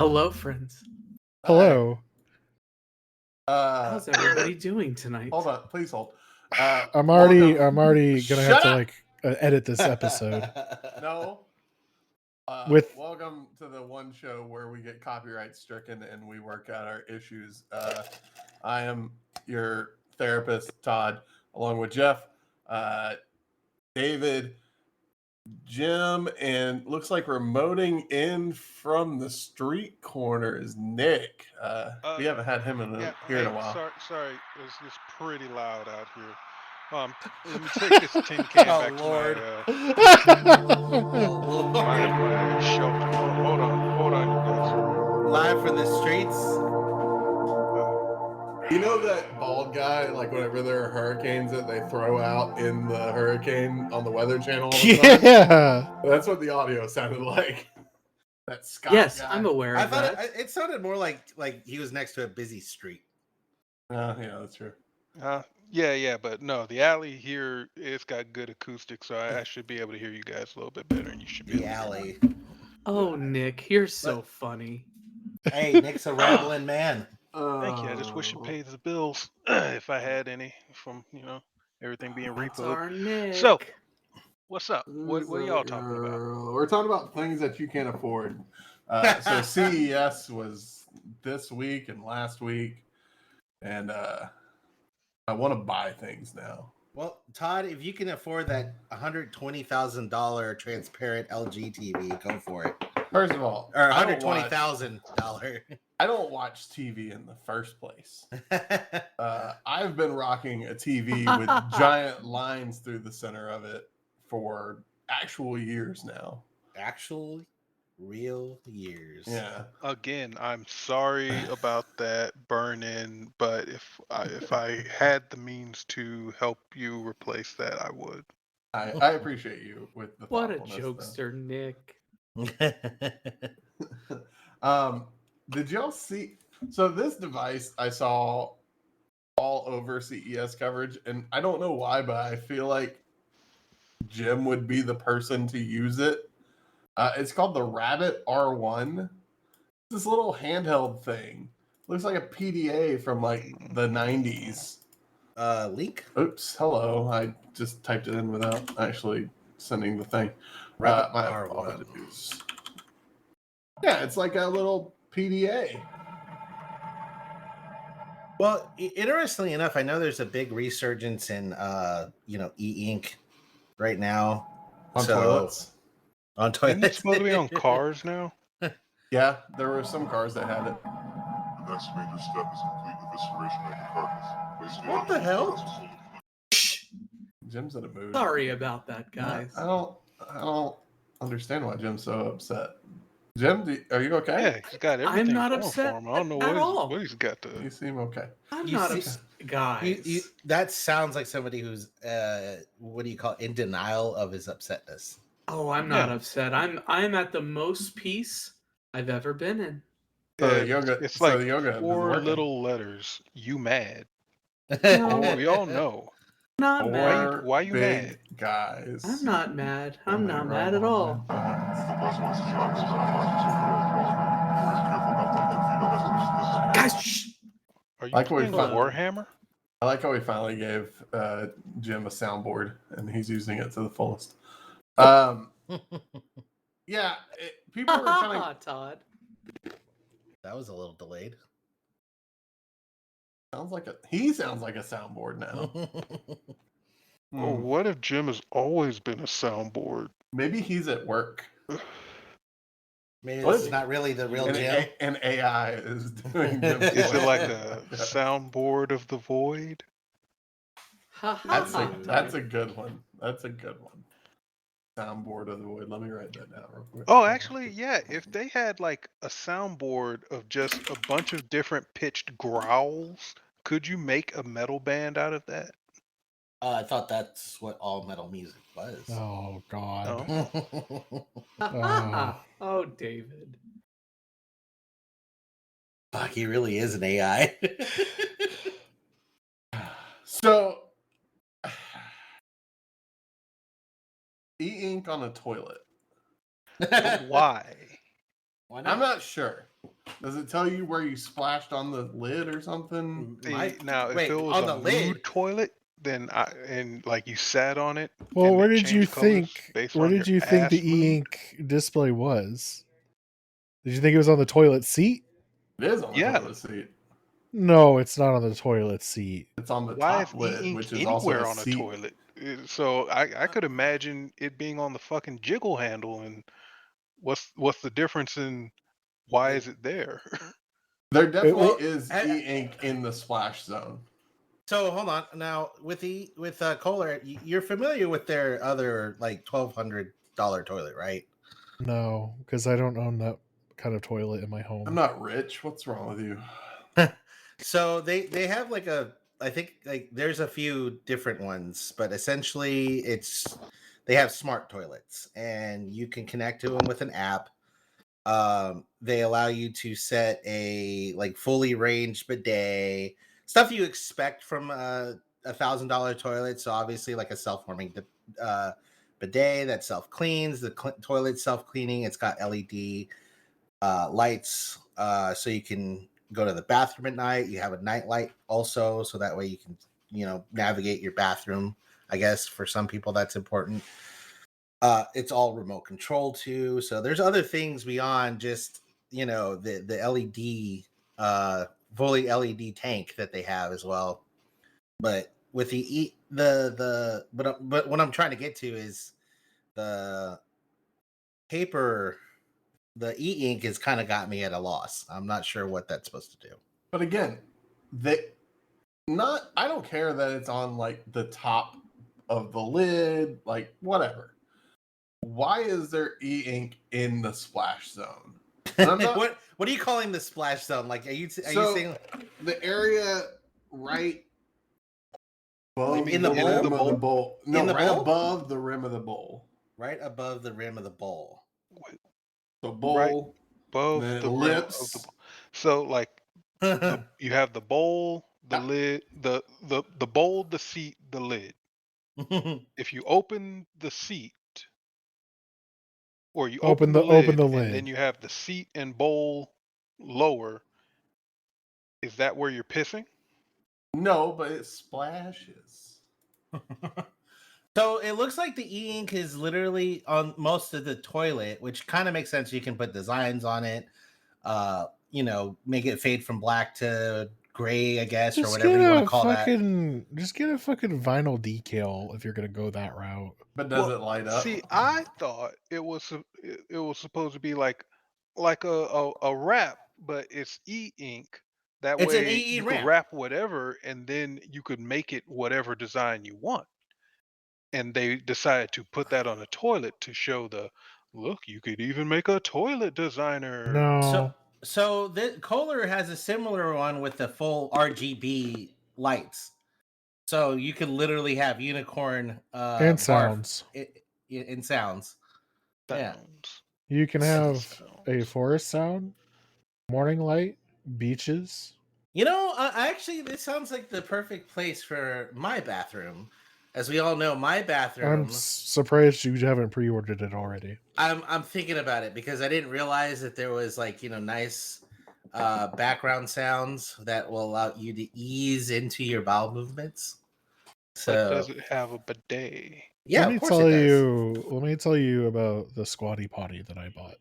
Hello, friends. Hello. How's everybody doing tonight? Hold on, please hold. I'm already gonna have to edit this episode. No. With welcome to the one show where we get copyright stricken and we work out our issues. I am your therapist, Todd, along with Geoff, David, Jim, and looks like remoting in from the street corner is Nick. We haven't had him here in a while. Sorry, it's just pretty loud out here. Let me take this tin can back to my shelter. Hold on, you guys. Live from the streets. You know that bald guy, like whenever there are hurricanes that they throw out in the hurricane on the Weather Channel all the time? yeah, That's what the audio sounded like. That Scott Yes, guy. I'm aware I of thought that. it sounded more like he was next to a busy street. Yeah, that's true. Yeah, but no, the alley here, it's got good acoustics, so I should be able to hear you guys a little bit better, and you should be The able to hear alley. Oh, Nick, you're so funny. Hey, Nick's a rambling man. Thank you. I just wish it paid the bills if I had any from everything being That's repoed. our Nick. So, what's up? What are y'all talking about? We're talking about things that you can't afford. So CES was this week and last week, and I want to buy things now. Well, Todd, if you can afford that $120,000 transparent LG TV, go for it. First of all, Or $120,000. I don't watch TV in the first place. I've been rocking a TV with giant lines through the center of it for actual years now. Actual real years. Yeah. Again, I'm sorry about that burn-in, but if I had the means to help you replace that, I would. I appreciate you with the What a thoughtfulness, jokester, Nick. Did y'all see? So this device I saw all over CES coverage, and I don't know why, but I feel like Jim would be the person to use it. It's called the Rabbit R1. This little handheld thing. Looks like a PDA from like the 90s. Link? Oops, hello. I just typed it in without actually sending the thing. Rabbit My R1. apologies. Yeah, it's like a little PDA. Well, interestingly enough, I know there's a big resurgence in e-ink right now. On toilets. On Isn't it toilets. supposed to be on cars now? Yeah, there were some cars that had it. The next major step is complete evisceration of the carcass. What the hell? Jim's in a mood. Sorry about that, guys. I don't understand why Jim's so upset. Jim, are you okay? Yeah, he's got everything I'm not going upset for him. I don't know at all. what he's got to. You seem okay. I'm You not see- upset, guys. That sounds like somebody who's what do you call it? In denial of his upsetness. Oh, I'm not upset. I'm at the most peace I've ever been in. It's like 4 little letters. You mad? No. We all know. Not mad. Why you big mad? guys. I'm not mad. I'm not mad at all. Guys, shh. Are you Like what we playing found- Warhammer? I like how we finally gave Jim a soundboard, and he's using it to the fullest. Yeah, people are kind of Todd. That was a little delayed. he sounds like a soundboard now. Oh, what if Jim has always been a soundboard? Maybe he's at work. Maybe What this is is not really the real And, Jim. and AI is doing Jim's Is it voice. like a soundboard of the void? That's a good one. That's a good one. Soundboard of the void. Let me write that down real quick. Oh, actually, yeah. If they had like a soundboard of just a bunch of different pitched growls, could you make a metal band out of that? I thought that's what all metal music was. oh god. No? Oh, David. Fuck, he really is an AI. So, e-ink on a toilet. Why? Why I'm not sure. Does it tell you where you splashed on the lid or something? See, now, if Wait, it was on a the nude lid. toilet, then like you sat on it, Well, and where it did you changed colors think? based Where on did your you think ass the mood. e-ink display was? Did you think it was on the toilet seat? It is on the Yeah. toilet seat. No, it's not on the toilet seat. It's on the Why is top lid, e-ink which is also anywhere a on a seat. toilet? So I could imagine it being on the fucking jiggle handle, and what's the difference in why is it there? There definitely Well, is e-ink in the splash zone. So hold on now with Kohler, you're familiar with their other like $1,200 toilet, right? No, because I don't own that kind of toilet in my home. I'm not rich. What's wrong with you? So they have like I think like there's a few different ones, but essentially they have smart toilets and you can connect to them with an app. They allow you to set a like fully ranged bidet, stuff you expect from $1,000 toilet. So obviously like a self-warming bidet that self-cleans, the toilet self-cleaning. It's got LED lights, so you can go to the bathroom at night. You have a night light also, so that way you can navigate your bathroom. I guess for some people that's important. It's all remote control too, so there's other things beyond just the LED fully LED tank that they have as well. But with but what I'm trying to get to is the paper. The e-ink has kind of got me at a loss. I'm not sure what that's supposed to do. But again, I don't care that it's on like the top of the lid, like whatever. Why is there e-ink in the splash zone? And I'm not, what are you calling the splash zone? Like, are you So- saying the area right above in the the bowl? rim of the bowl. No, In the right bowl? above the rim of the bowl. right above the rim of the bowl? The bowl, Above the the rim of lips. the bowl. So like you have the bowl, the lid, the bowl, the seat, the lid. If you open the seat, or you open the lid, and then you have the seat and bowl lower, is that where you're pissing? No, but it splashes. So it looks like the e-ink is literally on most of the toilet, which kind of makes sense. You can put designs on it, make it fade from black to gray, I guess, or whatever you want to call that. Just get a fucking vinyl decal if you're gonna go that route. But does it light up? See, I thought it was supposed to be like a wrap, but it's e-ink. That It's an way e-ink you could wrap. wrap whatever, and then you could make it whatever design you want. And they decided to put that on a toilet to show look, you could even make a toilet designer. No, So Kohler has a similar one with the full RGB lights. So you could literally have unicorn and barf sounds. in sounds. Yeah. Sounds. You can have a Sounds. forest sound, morning light, beaches. Actually, this sounds like the perfect place for my bathroom. As we all know, my bathroom. I'm surprised you haven't pre-ordered it already. I'm thinking about it because I didn't realize that there was nice background sounds that will allow you to ease into your bowel movements. So But does it have a bidet? yeah, let me of course tell it does. Let me tell you about the squatty potty that I bought.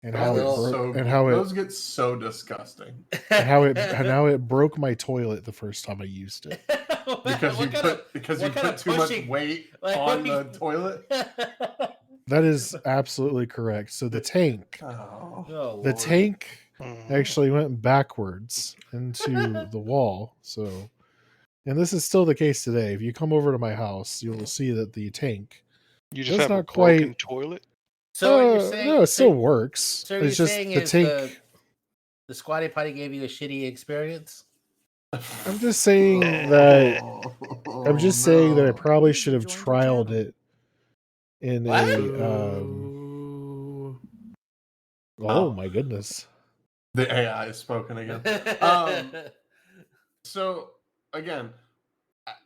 And how Those get so disgusting. and how it broke my toilet the first time I used it. Because you put too much weight on the toilet. That is absolutely correct. So the tank actually went backwards into the wall. So, and this is still the case today. If you come over to my house, you will see that the tank You just does have a not broken quite. toilet? So what you're saying? No, it still works. So it's you're just saying the is tank. the squatty potty gave you a shitty experience? I'm just saying that. I'm just saying that I probably should have trialed it in What? Oh my goodness! The AI is spoken again. So again,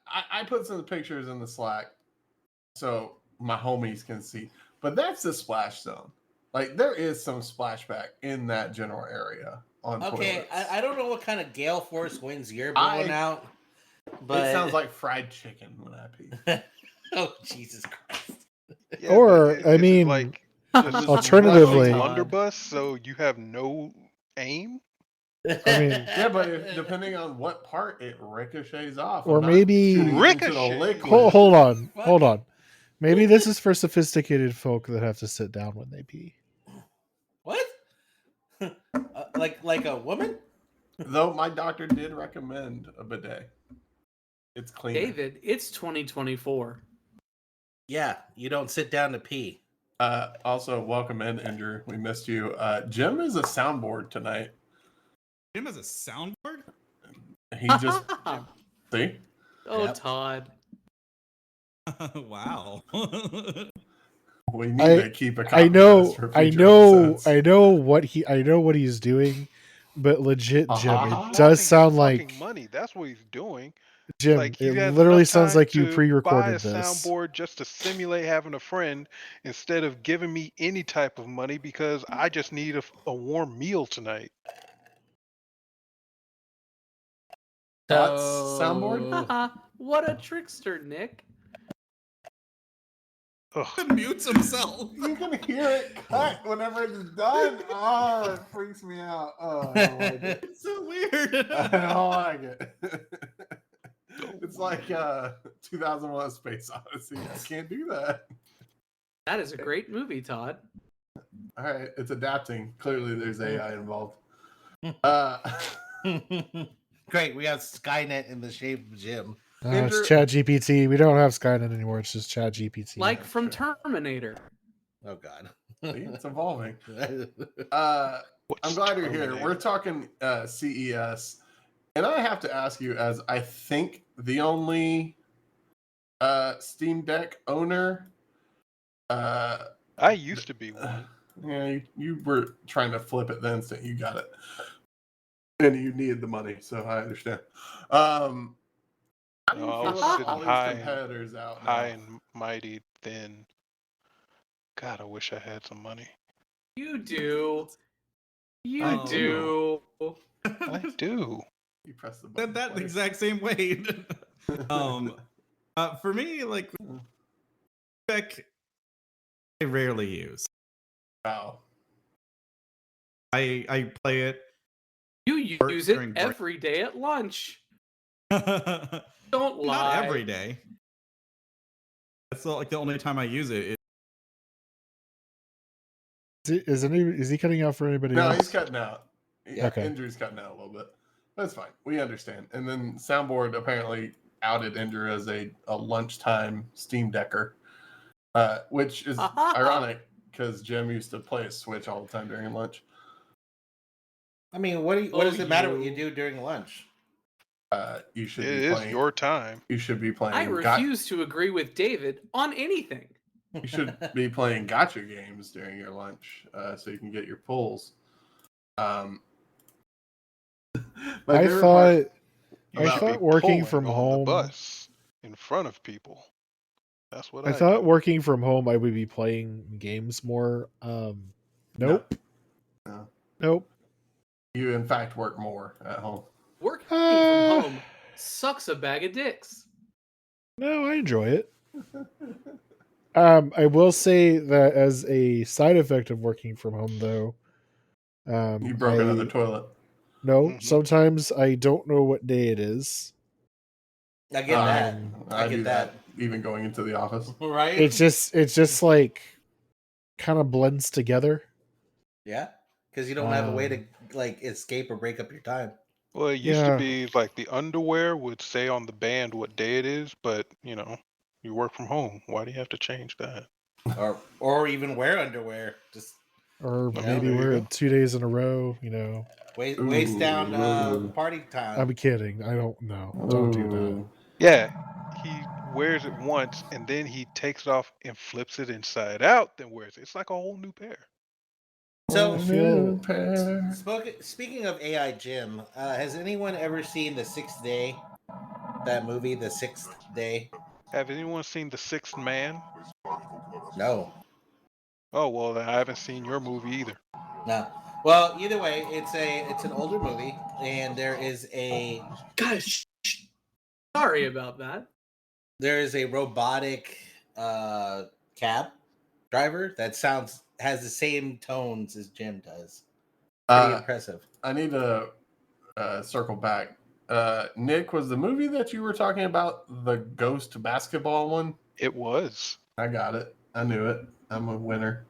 I put some pictures in the Slack so my homies can see. But that's the splash zone. Like there is some splashback in that general area on Okay, toilets. I don't know what kind of gale force winds you're blowing out, but It sounds like fried chicken when I pee. oh Jesus Christ! Yeah, Or, but I is it mean, like just alternatively- rushing blunderbuss, so you have no aim. I mean- Yeah, but depending on what part it ricochets off, Or I'm not maybe- shooting it into the Ricochet. liquid. Hold on. Maybe this is for sophisticated folk that have to sit down when they pee. What? Like a woman? Though my doctor did recommend a bidet. It's clean. David, it's 2024. Yeah, you don't sit down to pee. Also, welcome in, Andrew. We missed you. Jim is a soundboard tonight. Jim has a soundboard? He just see. Oh, Yep. Todd. Wow. We need to keep a copy I of know this for future episodes. I know what he's doing, but legit, Jim, Uh-huh. it does Flaunting sound his like fucking money. That's what he's doing. Jim. Like he It has literally enough sounds time like you to buy a pre-recorded this. soundboard just to simulate having a friend instead of giving me any type of money because I just need a warm meal tonight. Thoughts, soundboard? What a trickster, Nick. Ugh. Mutes himself. You can hear it cut whenever it's done. Oh, it freaks me out. Oh, I don't like it. It's so weird. I don't like it. It's like 2001: Space Odyssey. I can't do that. That is a great movie, Todd. All right, it's adapting. Clearly, there's AI involved. Great, we got Skynet in the shape of Jim. Andrew- It's ChatGPT. We don't have Skynet anymore. It's just ChatGPT. Like from Terminator. Oh God. See, it's evolving. What's I'm glad you're here. Terminator? We're talking CES, and I have to ask you, as I think the only Steam Deck owner. I used to be one. Yeah, you were trying to flip it the instant you got it, and you needed the money, so I understand. How do you No, I feel was about sitting all these high- competitors out now? High and mighty thin. God, I wish I had some money. You do. You Oh. do. I do. You press the button. Said that the twice. exact same way. For me, like spec, I rarely use. Wow. I play it. You Works use it during break. every day at lunch. Not Don't lie. every day. That's like the only time I use it. Is he cutting out for anybody No, else? he's cutting out. Yeah, Okay. Andrew's cutting out a little bit. That's fine. We understand. And then Soundboard apparently outed Andrew as a lunchtime Steam Decker, which is ironic because Jim used to play a Switch all the time during lunch. I mean, what does it matter what you do during lunch? You should It be is playing. your time. You should be playing. I refuse to agree with David on anything. You should be playing gotcha games during your lunch, so you can get your pulls. My I favorite thought You I should thought be working pulling from on home- the bus in front of people. That's what I I thought do. working from home I would be playing games more. Nope. No. Nope. You in fact work more at home. Working Uh, from home sucks a bag of dicks. No, I enjoy it. I will say that as a side effect of working from home, though, You broke another I- toilet. no, Mhm. sometimes I don't know what day it is. I get that. I do get that. even going into the office. Right? It's just like kind of blends together. Yeah, because you don't have a way to like escape or break up your time. Well, it used Yeah. to be like the underwear would say on the band what day it is, but you work from home. Why do you have to change that? or even wear underwear. Just Or Yeah, maybe there you we're go. in 2 days in a row. waist down Ooh. party time. I'm kidding. I don't know. Don't do that. Ooh. Yeah, he wears it once and then he takes it off and flips it inside out, then wears it. It's like a whole new pair. So, I feel- speaking of AI Jim, has anyone ever seen The Sixth Day? That movie, The Sixth Day? Have anyone seen The Sixth Man? No. Oh well, I haven't seen your movie either. No. Well, either way, it's an older movie, and there is a Gosh, sorry about that. robotic cab driver that has the same tones as Jim does. Pretty impressive. I need to circle back. Nick, was the movie that you were talking about the ghost basketball one? It was. I got it. I knew it. I'm a winner.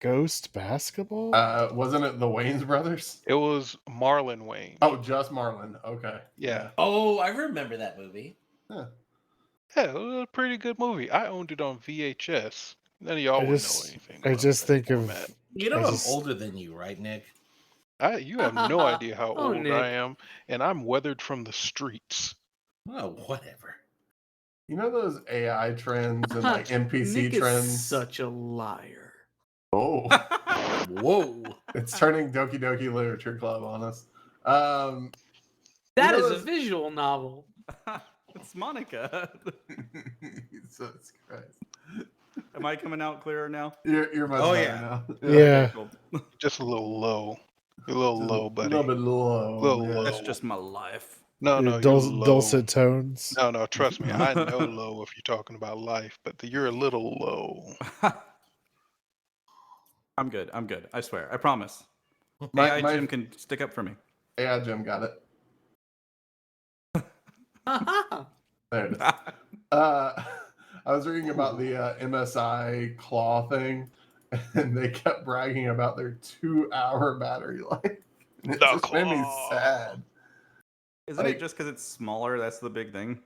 Ghost basketball? Wasn't it the Wayans brothers? It was Marlon Wayne. Oh, just Marlon. Okay. Yeah. Oh, I remember that movie. Huh. Yeah, it was a pretty good movie. I owned it on VHS. None of y'all would know anything. I about just that think format. of You know I I'm just- older than you, right, Nick? You have no idea how Oh, old Nick. I am, and I'm weathered from the streets. Oh, whatever. You know those AI trends and like NPC Nick trends? is such a liar. Oh, Whoa. it's turning Doki Doki Literature Club on us. That You know is a those- visual novel. It's Monica. Jesus Christ. Am I coming out clearer now? You're much Oh, better yeah. now. Yeah. Cool. Just a little low. You're a little low, A buddy. little bit low. Little yeah. low. That's just my life. No, no, you're low. dulcet tones. No, trust me. I know low if you're talking about life, but you're a little low. I'm good. I swear. I promise. My Jim can stick up for me. AI Jim got it. There it is. I was reading about the MSI claw thing, and they kept bragging about their 2-hour battery life. And it The just made me claw. sad. Isn't Like- it just because it's smaller? That's the big thing.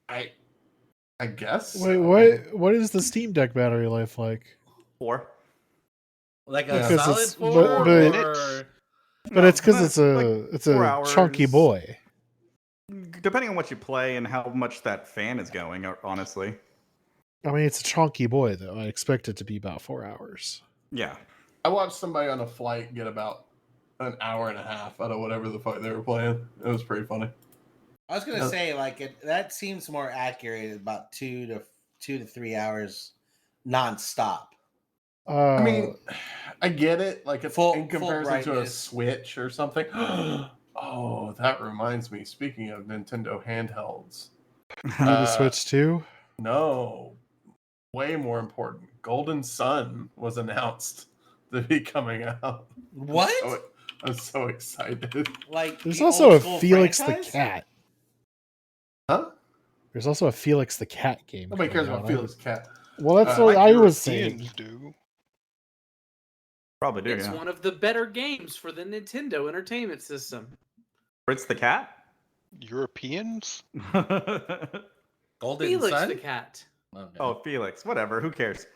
I guess. Wait, so. what is the Steam Deck battery life like? 4. Like a Yeah. Because solid it's- 4 but- or But it's because it's a like 4 a chunky hours. boy. Depending on what you play and how much that fan is going, honestly. I mean, it's a chunky boy though. I expect it to be about 4 hours. Yeah. I watched somebody on a flight get about an hour and a half out of whatever the fuck they were playing. It was pretty funny. I was gonna say that seems more accurate, about 2 to 3 hours nonstop. I mean, I get it. Like it's Full- in full comparison to a brightness. Switch or something. Oh, that reminds me. Speaking of Nintendo handhelds, the Switch 2. no, way more important. Golden Sun was announced to be coming out. What? I'm so excited. Like There's the also old a school Felix franchise? the Cat. Huh? There's also a Felix the Cat game. Nobody cares coming about out. Felix Cat. Well, that's what Like I was saying. Europeans do. Probably do, It's yeah. one of the better games for the Nintendo Entertainment System. Fritz the cat? Europeans? Golden Felix Sun? the Cat. Oh, Oh, Felix. Whatever. Who cares?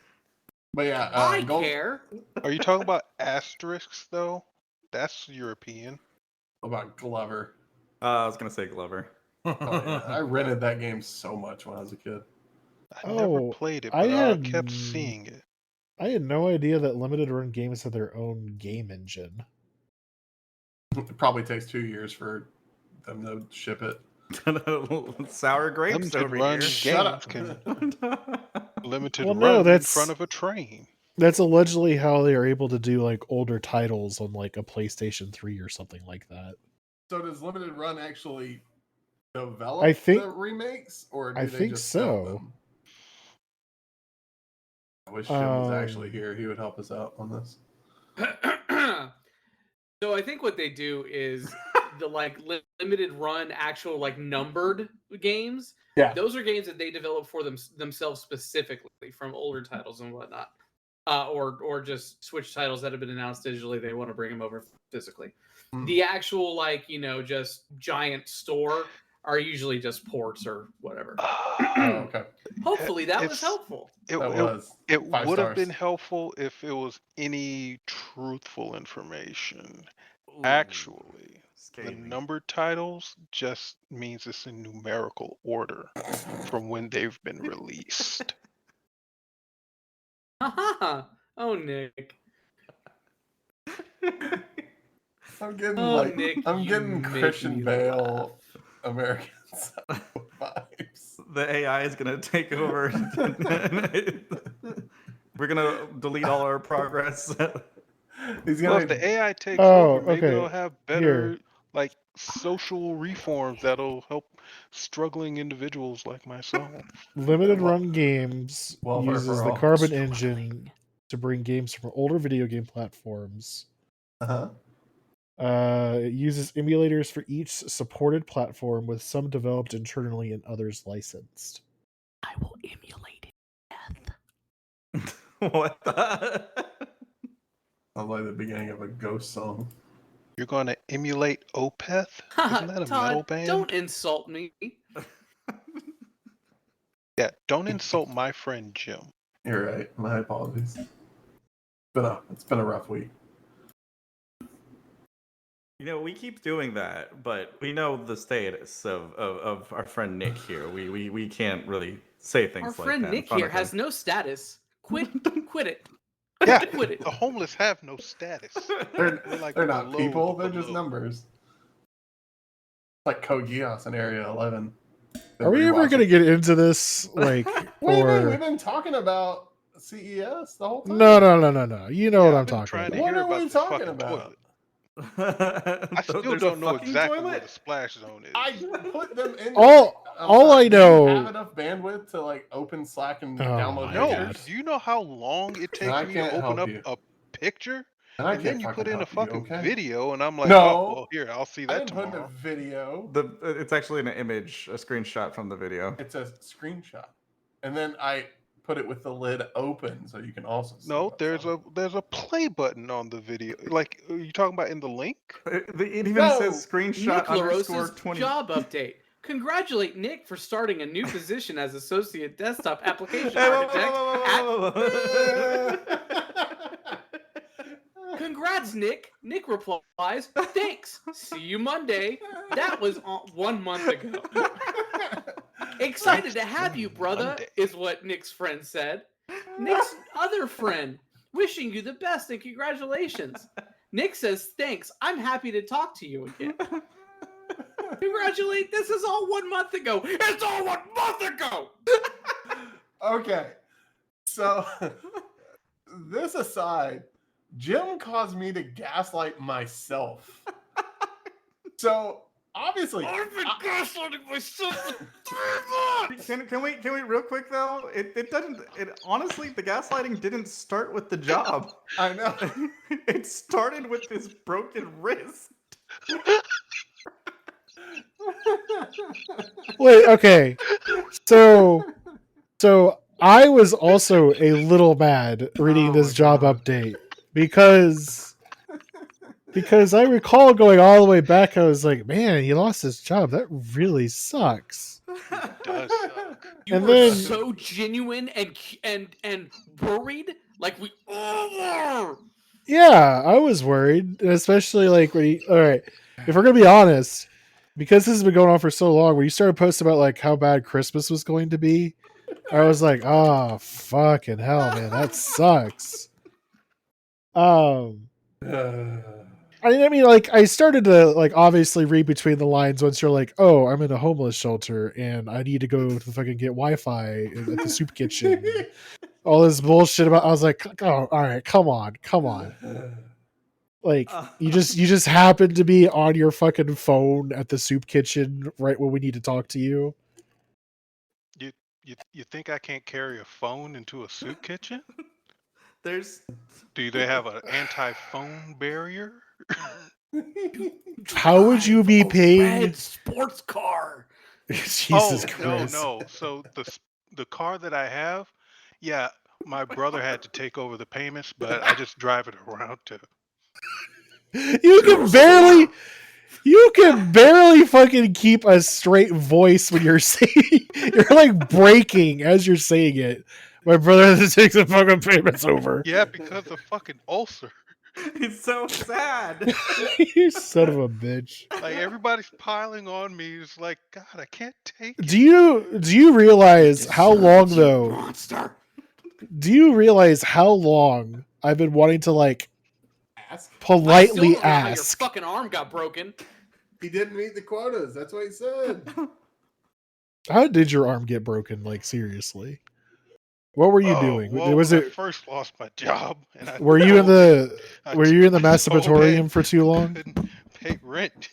But yeah, I care. Are you talking about asterisks though? That's European. about Glover. I was going to say Glover. Oh, yeah. I rented that game so much when I was a kid. I never Oh, played it, I but I had- kept seeing it. I had no idea that limited run games had their own game engine. It probably takes 2 years for them to ship it. Sour grapes Limited over run here. Shut up. games can limited Well, run no, in that's- front of a train. That's allegedly how they are able to do like older titles on like a PlayStation 3 or something like that. So does Limited Run actually develop I think- the remakes, or do I they think just sell so. them? I wish Jim was actually here. He would help us out on this. So I think what they do is the like limited run actual like numbered games. Yeah. Those are games that they develop for themselves specifically from older titles and whatnot. Or just Switch titles that have been announced digitally. They want to bring them over physically. Hmm. The actual like just giant store are usually just ports or whatever. Oh, okay. Hopefully that was It's- helpful. That was It 5 would have been stars. helpful if it was any truthful information. Ooh, Actually, the scathing. numbered titles just means it's in numerical order from when they've been released. Haha. Oh, Nick. I'm getting Oh, like Nick, I'm you getting make Christian me Bale American Psycho vibes. The AI is going to take over. We're gonna delete all our progress. He's Well, gonna. if the AI takes Oh, over, maybe okay. they'll have better like social reforms that'll help struggling individuals like myself. Limited run games Welfare uses for the all. Carbon engine to bring games from older video game platforms. Uh-huh. It uses emulators for each supported platform, with some developed internally and others licensed. I will emulate it. What the? Sounds like the beginning of a ghost song. You're going to emulate Opeth? Isn't that a metal Todd, band? don't insult me. Yeah, don't insult my friend Jim. You're right. My apologies. It's been a rough week. You know, we keep doing that, but we know the status of our friend Nick here. We can't really say things Our like friend that. in Nick front here of has him. no status. Quit it. Yeah. Quit it. The homeless have no status. They're like they're not below people. the They're just below. numbers. Like Code Geass in Area 11. Are we ever going to get into this? Like, What do you mean? or We've been talking about CES the whole time. No. You know Yeah, what I've I'm been talking trying to about. What hear are we about this talking fucking about? toilet. I still There's don't a know fucking exactly where toilet? the splash zone is. I put them in. All I Do know- you have enough bandwidth to like open Slack and Oh download my No, God. pictures? do you know how long it takes I me to can't open help up you. a picture? And I And can't then you fucking put in a help you, fucking okay? video, and I'm like, No. oh, well, here, I'll see I that didn't put in a tomorrow. video. It's actually an image, a screenshot from the video. It's a screenshot, and then I put it with the lid open so you can also see. No, what's there's on a play button on the video. Like, are you talking about in the link? It even No, says screenshot Nick underscore LaRosa's 20. job update. Congratulate Nick for starting a new position as associate desktop application Hey, whoa, architect. whoa, whoa, whoa, whoa. Congrats, Nick. Nick replies, thanks. See you Monday. That was 1 month ago. Excited to have you, brother, Monday. is what Nick's friend said. Nick's other friend, wishing you the best and congratulations. Nick says, thanks. I'm happy to talk to you again. Congratulate. This is all 1 month ago. It's all 1 month ago. Okay, so this aside, Jim caused me to gaslight myself. So obviously, I've been gaslighting myself for 3 months. Can we real quick though? It doesn't. It honestly, the gaslighting didn't start with the job. I know. It started with this broken wrist. Wait, okay. So I was also a little mad reading Oh this my job God. update because I recall going all the way back. I was like, man, he lost his job. That really sucks. It does suck. You And were then- so genuine and worried, like we all were. Yeah, I was worried, especially like when he. All right, if we're gonna be honest, because this has been going on for so long, when you started posting about like how bad Christmas was going to be, I was like, oh fucking hell, man, that sucks. I mean, like I started to like obviously read between the lines once you're like, oh, I'm in a homeless shelter and I need to go to fucking get Wi-Fi at the soup kitchen. All this bullshit about. I was like, oh, all right, come on. Like you just happen to be on your fucking phone at the soup kitchen right when we need to talk to you. You think I can't carry a phone into a soup kitchen? There's Do they have an anti-phone barrier? How would you be paying? Red sports car. Jesus Christ! No. So the car that I have, yeah, my brother had to take over the payments, but I just drive it around to. You can barely fucking keep a straight voice when you're saying. You're like breaking as you're saying it. My brother has to take the fucking payments over. Yeah, because of fucking ulcer. it's so sad. You son of a bitch. Like everybody's piling on me. It's like, God, I can't take it. Do you realize how long though? Monster. Do you realize how long I've been wanting to like Ask. politely I still don't know how your ask? fucking arm got broken. He didn't meet the quotas. That's what he said. How did your arm get broken? Like seriously? What were you doing? Well, Was when I it? first lost my job, and I Were you in told you, the? Were you in the I told masturbatorium Ed for too I long? couldn't pay rent.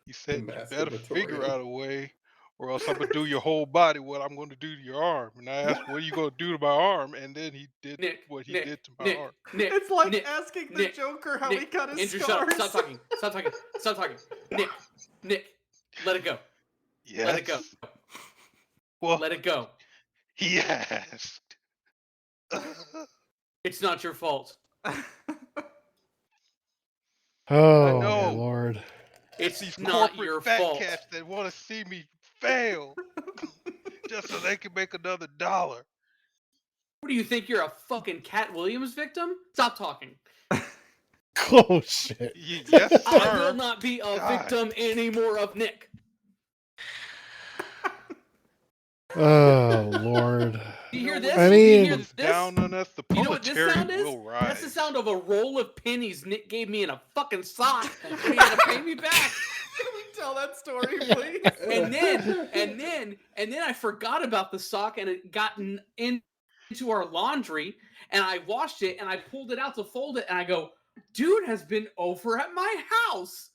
He said, "You better figure Masturbatorium. out a way, or else I'm gonna do your whole body what I'm gonna do to your arm." And I asked, "What are you gonna do to my arm?" And then he did what he did to my arm. Nick, It's like Nick, asking the Nick, Joker how Nick, he cut his Andrew, shut up. scars. Stop talking. Stop talking. Stop talking. Nick, let it go. Yes. Let it go. Well, Let it go. he asked. It's not your fault. Oh know. Lord! It's These not corporate your fat fault. cats that want to see me fail just so they can make another dollar. What do you think? You're a fucking Cat Williams victim? Stop talking. Oh shit! Yes, sir. I will not be a God. victim anymore of Nick. Oh Lord! Do you hear when this? I Do you mean- hear comes this? down on us, the You know what this proletariat sound is? will rise. That's the sound of a roll of pennies Nick gave me in a fucking sock, and he had to pay me back. Can we tell that story, please? And then I forgot about the sock, and it got into our laundry, and I washed it, and I pulled it out to fold it, and I go, dude has been over at my house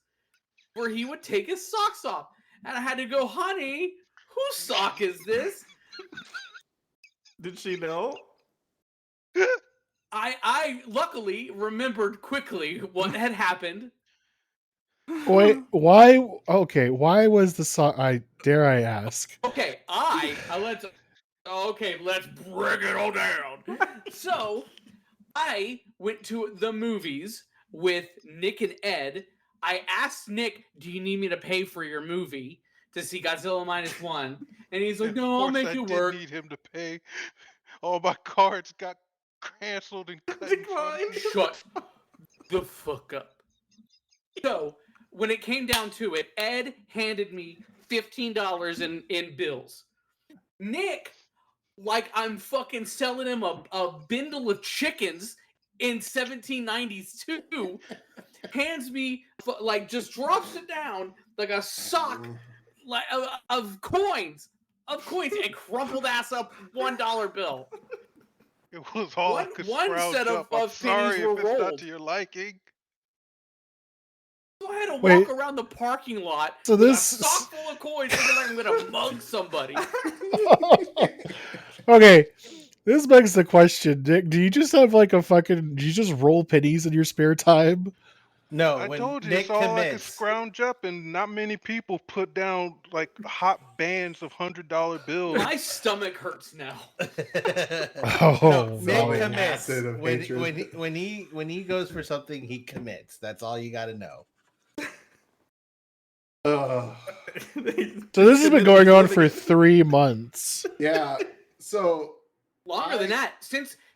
where he would take his socks off, and I had to go, honey, whose sock is this? Did she know? I luckily remembered quickly what had happened. Wait, why? Okay, why was the song? I ask. Okay, let's bring it all down. So, I went to the movies with Nick and Ed. I asked Nick, "Do you need me to pay for your movie to see Godzilla -1?" And he's like, Of "No, I'll course make I it did work." need him to pay. All my cards got canceled and cut in front of me. Shut the fuck up. So, when it came down to it, Ed handed me $15 in bills. Nick, like I'm fucking selling him a bindle of chickens in 1792, hands me, like, just drops it down like a sock like of coins, and crumpled ass up $1 bill. It was all I could scrounge set up. of I'm sorry pennies were if it's not rolled. to your liking. So I had to Wait. walk around the parking lot So with this- a sock full of coins thinking like I'm gonna mug somebody. Okay, this begs the question, Nick. Do you just have like a fucking? Do you just roll pennies in your spare time? No, I when told you Nick it's all I could commits, scrounge up, and not many people put down like hot bands of $100 bills. My stomach hurts now. Oh, no, Nick no. commits. Acid of hatred. When he goes for something, he commits. That's all you got to know. So this has been going on for 3 months. Yeah. So Longer than that,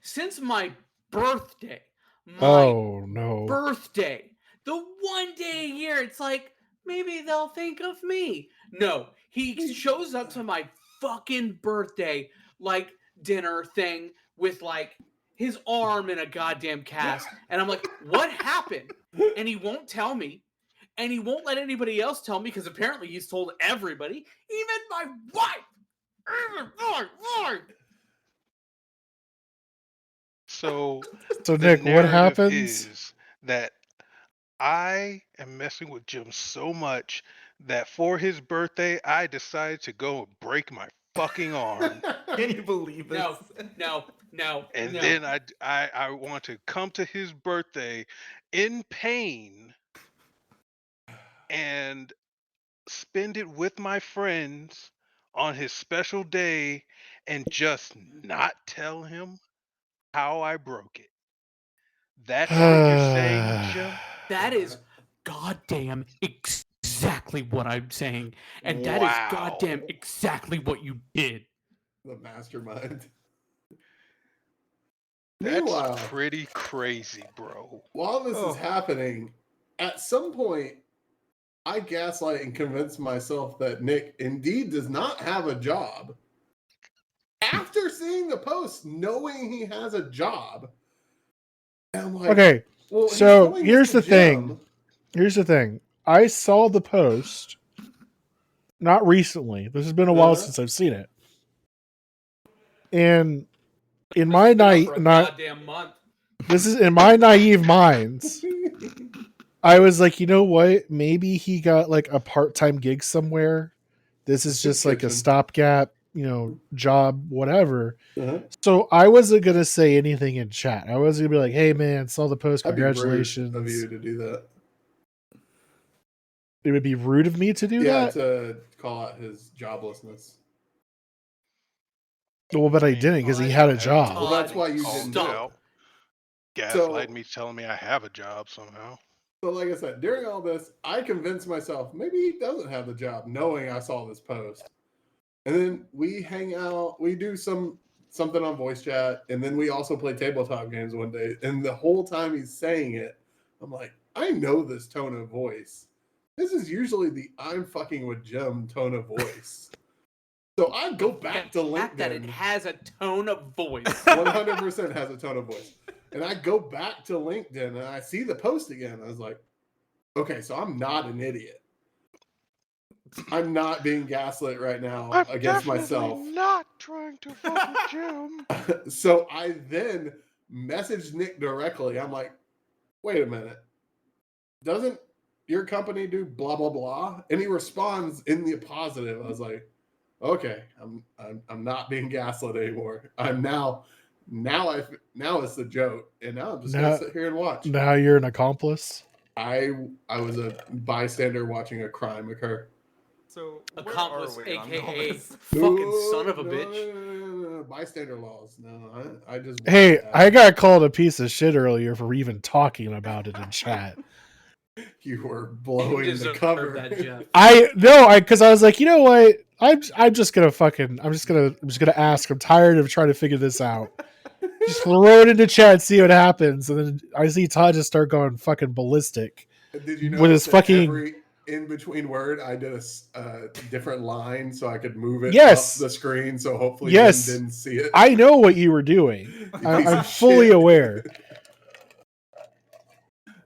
since my birthday. Oh no! Birthday, the one day a year. It's like maybe they'll think of me. No, he shows up to my fucking birthday like dinner thing with like his arm in a goddamn cast, and I'm like, what happened? And he won't tell me, and he won't let anybody else tell me because apparently he's told everybody, even my wife. So So the Nick, what narrative happens? is that I am messing with Jim so much that for his birthday, I decided to go and break my fucking arm. Can you believe this? No. And then I want to come to his birthday in pain and spend it with my friends on his special day and just not tell him how I broke it. That's what you're saying, Jim? That is goddamn exactly what I'm saying. And that is goddamn exactly what you did. the mastermind. That's Meanwhile, pretty crazy, bro. while this is happening, at some point, I gaslight and convince myself that Nick indeed does not have a job. After seeing the post, knowing he has a job, and I'm like, Okay, well, he's so doing here's this the to Jim. thing. Here's the thing. I saw the post not recently. This has been a while since I've seen it. And in This my has been up for a night, goddamn month. this is in my naive minds. I was like, you know what? Maybe he got like a part-time gig somewhere. This is just like a Kitchen. stopgap, job, whatever. Uh-huh. So I wasn't gonna say anything in chat. I was gonna be like, "Hey man, saw the post. That'd be rude Congratulations." of you to do that. It would be rude of me to do Yeah, that. to call out his joblessness. Well, but I mean, didn't because he I had a have job. Well, that's Todd, why you called didn't it do stop. it. out. So- Gaslight me, telling me I have a job somehow. So, like I said, during all this, I convinced myself maybe he doesn't have the job, knowing I saw this post. And then we hang out, we do something on voice chat, and then we also play tabletop games one day. And the whole time he's saying it, I'm like, I know this tone of voice. This is usually the I'm fucking with Jim tone of voice. So I go back to The fact that it LinkedIn. has a tone of voice. 100% has a tone of voice. And I go back to LinkedIn and I see the post again. I was like, okay, so I'm not an idiot. I'm not being gaslit right now I'm against definitely myself. not trying to fuck with Jim. So I then messaged Nick directly. I'm like, wait a minute. Doesn't your company do blah blah blah? And he responds in the positive. I was like, okay, I'm not being gaslit anymore. I'm now it's the joke, and now I'm just gonna sit here and watch. Now you're an accomplice. I was a bystander watching a crime occur. So Accomplice, where are we on all aka this? fucking son of a bitch. No. Bystander laws. No, I just. Hey, I got called a piece of shit earlier for even talking about it in chat. You were You blowing the deserve cover. that, Jeff. Because I was like, you know what? I'm just gonna ask. I'm tired of trying to figure this out. Just throw it into chat and see what happens. And then I see Todd just start going fucking ballistic. Did you With notice his fucking- every in between word I did a different line so I could move it Yes. up the screen so hopefully Yes. Jim didn't see it. I know what you were doing. You I'm piece of fully shit. aware.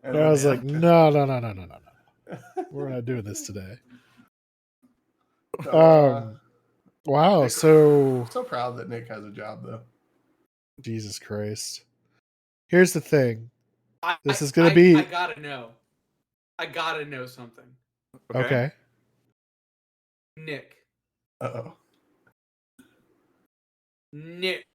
And And I was then, like, no. We're not doing this today. Wow. Nick- So so proud that Nick has a job though. Jesus Christ. Here's the thing. This is gonna I be gotta know. I gotta know something. okay. Nick. Uh-oh. Nick.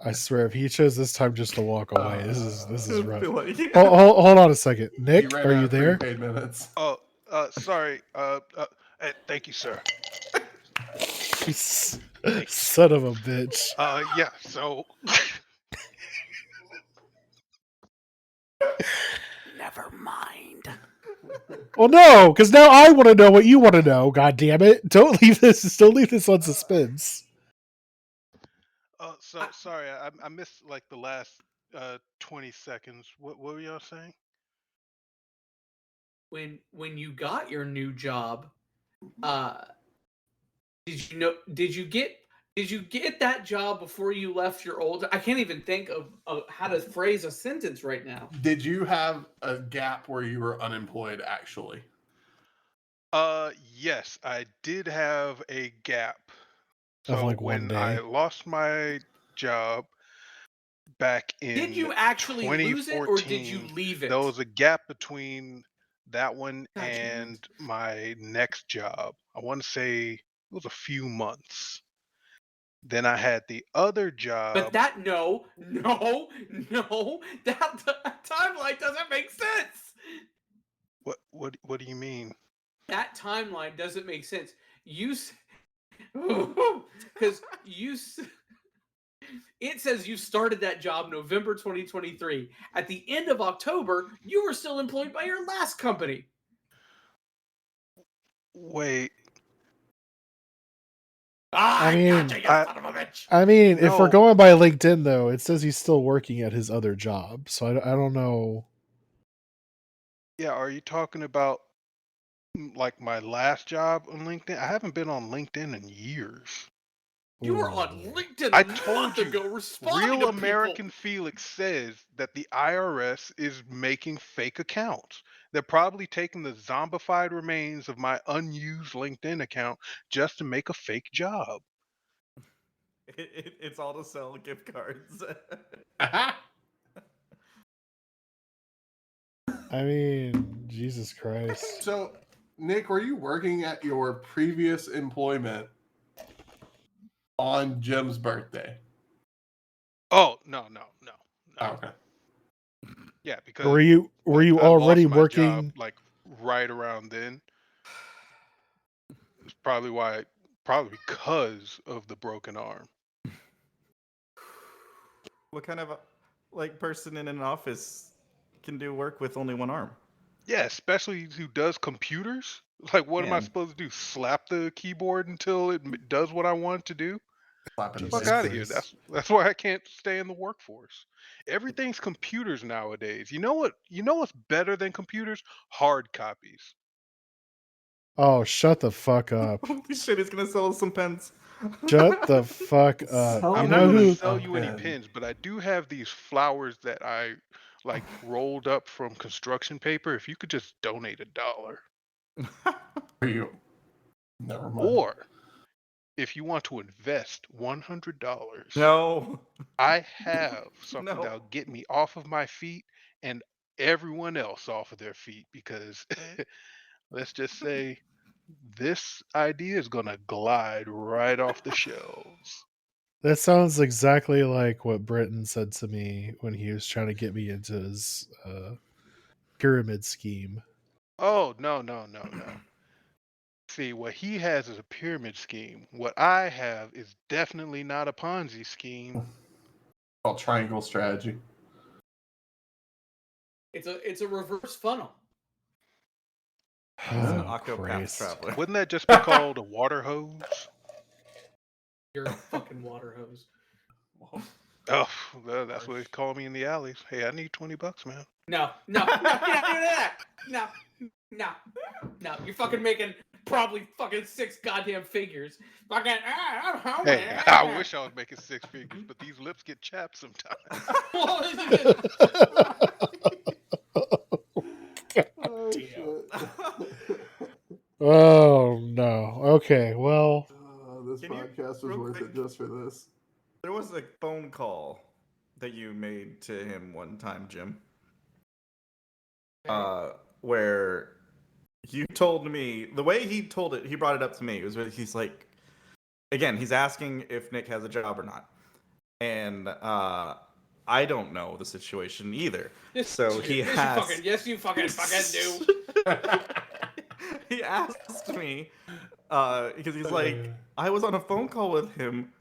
I swear, if he chose this time just to walk away, this is rough. Like- Hold on a second, He Nick. ran Are out you of there? prepaid minutes. Oh, sorry. Thank you, sir. Son of a bitch. Yeah. So, Never mind. Well, no, because now I want to know what you want to know. God damn it! Don't leave this on suspense. so sorry. I missed like the last 20 seconds. What were y'all saying? When you got your new job, did you get that job before you left your old? I can't even think of how to phrase a sentence right now. Did you have a gap where you were unemployed actually? Yes, I did have a gap. Of, So like, one when I day. lost my job back in Did you actually lose it or did you 2014, leave it? there was a gap between that one God damn it. and my next job. I want to say it was a few months. Then I had the other job. But that no, that timeline doesn't make sense. What do you mean? That timeline doesn't make sense. Because it says you started that job November 2023. At the end of October, you were still employed by your last company. Wait, I mean, gotcha, you son of a bitch. I mean, if we're No. going by LinkedIn, though, it says he's still working at his other job. So I don't know. yeah, are you talking about like my last job on LinkedIn? I haven't been on LinkedIn in years. You were Ooh. on LinkedIn I a told month you, ago responding Real to American people. Felix says that the IRS is making fake accounts. They're probably taking the zombified remains of my unused LinkedIn account just to make a fake job. It's all to sell gift cards. I mean, Jesus Christ. So, Nick, were you working at your previous employment on Jim's birthday? Oh no. Oh, okay. Yeah, because Were you I already lost my job, working? like right around then. It's probably because of the broken arm. What kind of like person in an office can do work with only one arm? Yeah, especially who does computers. Like, what am I Man. supposed to do? Slap the keyboard until it does what I want it to do? Slapping Jesus Fuck out of here. Christ. That's why I can't stay in the workforce. Everything's computers nowadays. You know what? You know what's better than computers? Hard copies. Oh, shut the fuck up. Holy shit, he's gonna sell us some pens. Shut the fuck up. Sell You I'm me not know going to who? sell a you any pen. pins, but I do have these flowers that I like rolled up from construction paper. If you could just donate $1, Are you? Never mind. or if you want to invest $100, No. I have something No. that'll get me off of my feet and everyone else off of their feet, because let's just say this idea is going to glide right off the shelves. That sounds exactly like what Britton said to me when he was trying to get me into his pyramid scheme. Oh, no. See, what he has is a pyramid scheme. What I have is definitely not a Ponzi scheme. Called triangle strategy. It's a reverse funnel. It's an Oh, Octopath Christ. Traveler. Wouldn't that just be called a water hose? You're a fucking water hose. Oh, that's what they call me in the alleys. Hey, I need $20, man. No, you're not doing that. No. You're fucking making probably fucking 6 goddamn figures. Fucking. Hey, I wish I was making 6 figures, but these lips get chapped sometimes. Oh, Oh no. Okay, well, this Can you- podcast was real worth quick- it just for this. There was a phone call that you made to him one time, Jim. Where you told me the way he told it, he brought it up to me. It was he's like, again, he's asking if Nick has a job or not, and I don't know the situation either. So he asked. Yes, you fucking do. He asked me because he's like, I was on a phone call with him,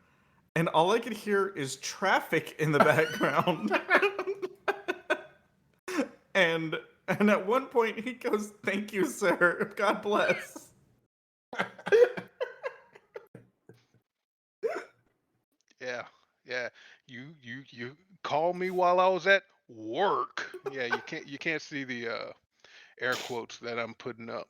and all I could hear is traffic in the background. and at one point he goes, "Thank you, sir. God bless." Yeah. You called me while I was at work. Yeah, you can't see the air quotes that I'm putting up.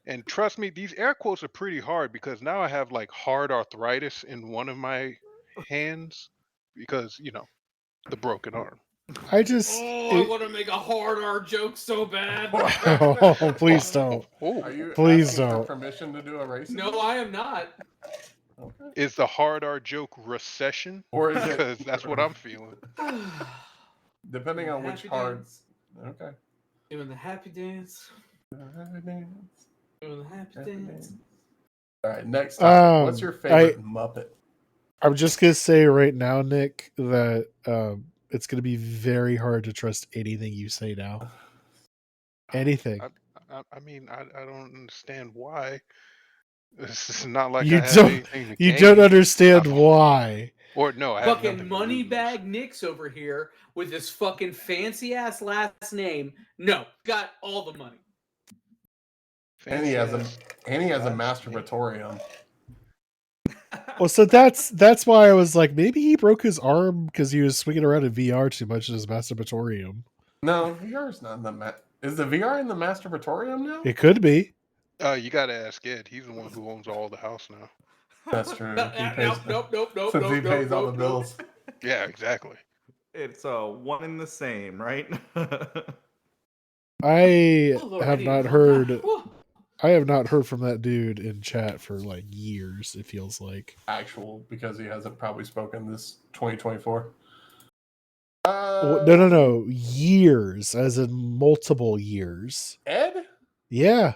And trust me, these air quotes are pretty hard because now I have like hard arthritis in one of my hands because, the broken arm. I just. I want to make a hard R joke so bad. Oh, please don't. Are you Please asking don't. for permission to do a race? No, I am not. Okay. Is the hard R joke recession? Or is it? Because that's what I'm feeling. Depending on which Happy hard. dance. Okay. Doing the happy dance. Doing the happy dance. All right. Next time, what's your favorite Muppet? I'm just gonna say right now, Nick, that it's gonna be very hard to trust anything you say now. Anything. I mean, I don't understand why. This is not like You I have don't- anything to You gain. don't understand why. Or no, I have Fucking nothing to money lose. bag Nick's over here with his fucking fancy ass last name. No, got all the money. And he has a Fancy ass. masturbatorium. Well, so that's why I was like, maybe he broke his arm because he was swinging around in VR too much in his masturbatorium. No, VR's not in the Is the VR in the masturbatorium now? It could be. You gotta ask Ed. He's the one who owns all the house now. That's true. No, He pays, nope. since he pays all the bills. Yeah, exactly. It's one and the same, right? I Oh, Lord, I have need not to- heard. Whew. I have not heard from that dude in chat for like years. It feels like Actual, because he hasn't probably spoken this 2024. no, years, as in multiple years. Ed? Yeah,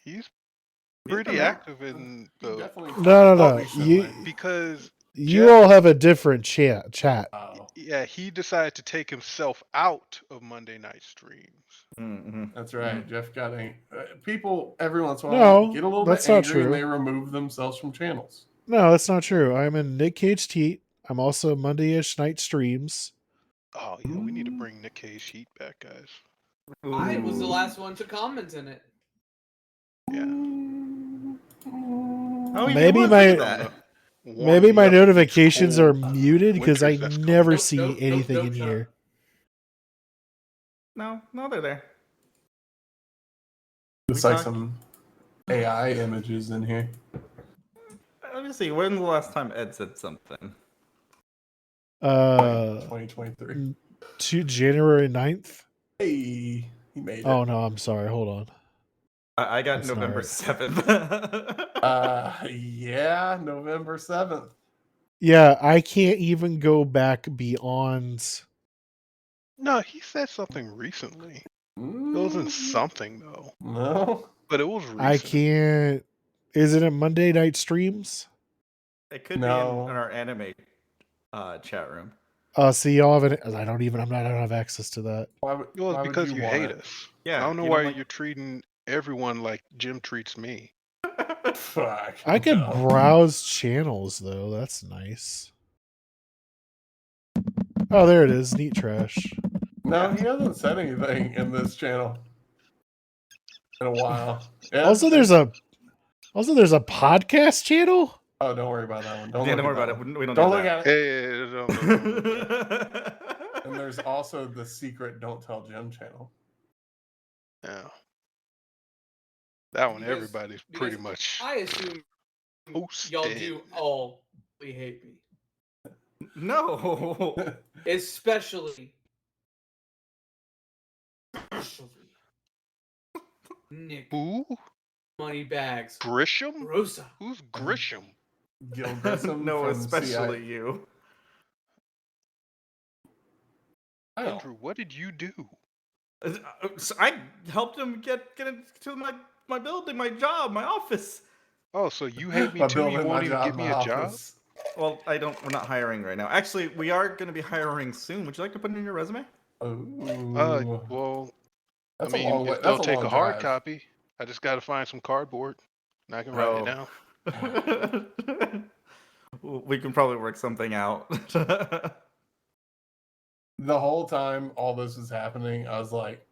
He's He's pretty been there. active in He the definitely no. talked You recently. because you Jeff, all have a different chat. Oh, yeah, he decided to take himself out of Monday night streams. Mm-hmm. that's right. Jeff got people every once in a while No, get a little that's bit not angry and true. they remove themselves from channels. No, that's not true. I'm in Nick Cage Teat. I'm also Monday-ish night streams. Oh yeah, we need to bring Nick Cage Heat back, guys. I was the last one to comment in it. Yeah. Oh, he Maybe was my- in that. Warm Maybe me my up in these notifications are cold muted because I winters that's coming. never Nope, see nope, anything nope, in shut here. No, they're there. It's We like talked- some AI images in here. Let me see. When's the last time Ed said something? 2023. To January 9th. Hey, he made it. Oh no, I'm sorry. Hold on. I got That's November not 7th. Yeah, November 7th. Yeah, I can't even go back beyond. No, he said something recently. It wasn't something though, No. but it was recent. I can't. Is it a Monday night streams? It could No. be in our anime chat room. See, y'all have it. I don't have access to that. Why would, Well, why it's would because you want hate it? us. Yeah, I don't know you why don't like- you're treating everyone like Jim treats me. Fuck. I could no. browse channels though. That's nice. Oh, there it is. Neat trash. No, he hasn't said anything in this channel in a while. Yeah, Also, there's a podcast channel. Oh, don't worry about that one. Don't Yeah, look don't worry at about that it. one. We don't Don't do look that. at it. Hey, don't look at it. And there's also the secret "Don't Tell Jim" channel. Yeah. That one, Because- everybody's because pretty much. I assume Posted. y'all do all hate me, No. especially Nick Who? Moneybags Grisham? Rosa. Who's Grisham? Gil Grissom No, from especially CI. you. Oh, Andrew, what did you do? So I helped him get into my building, my job, my office. Oh, so you hate me my too? You building, my won't even job, give me my a job? office. Well, we're not hiring right now. Actually, we are going to be hiring soon. Would you like to put in your resume? Oh, Well, that's I mean, a long way. if they'll That's a take long a hard drive. copy, I just got to find some cardboard, and I can write it down. We can probably work something out. The whole time all this is happening, I was like,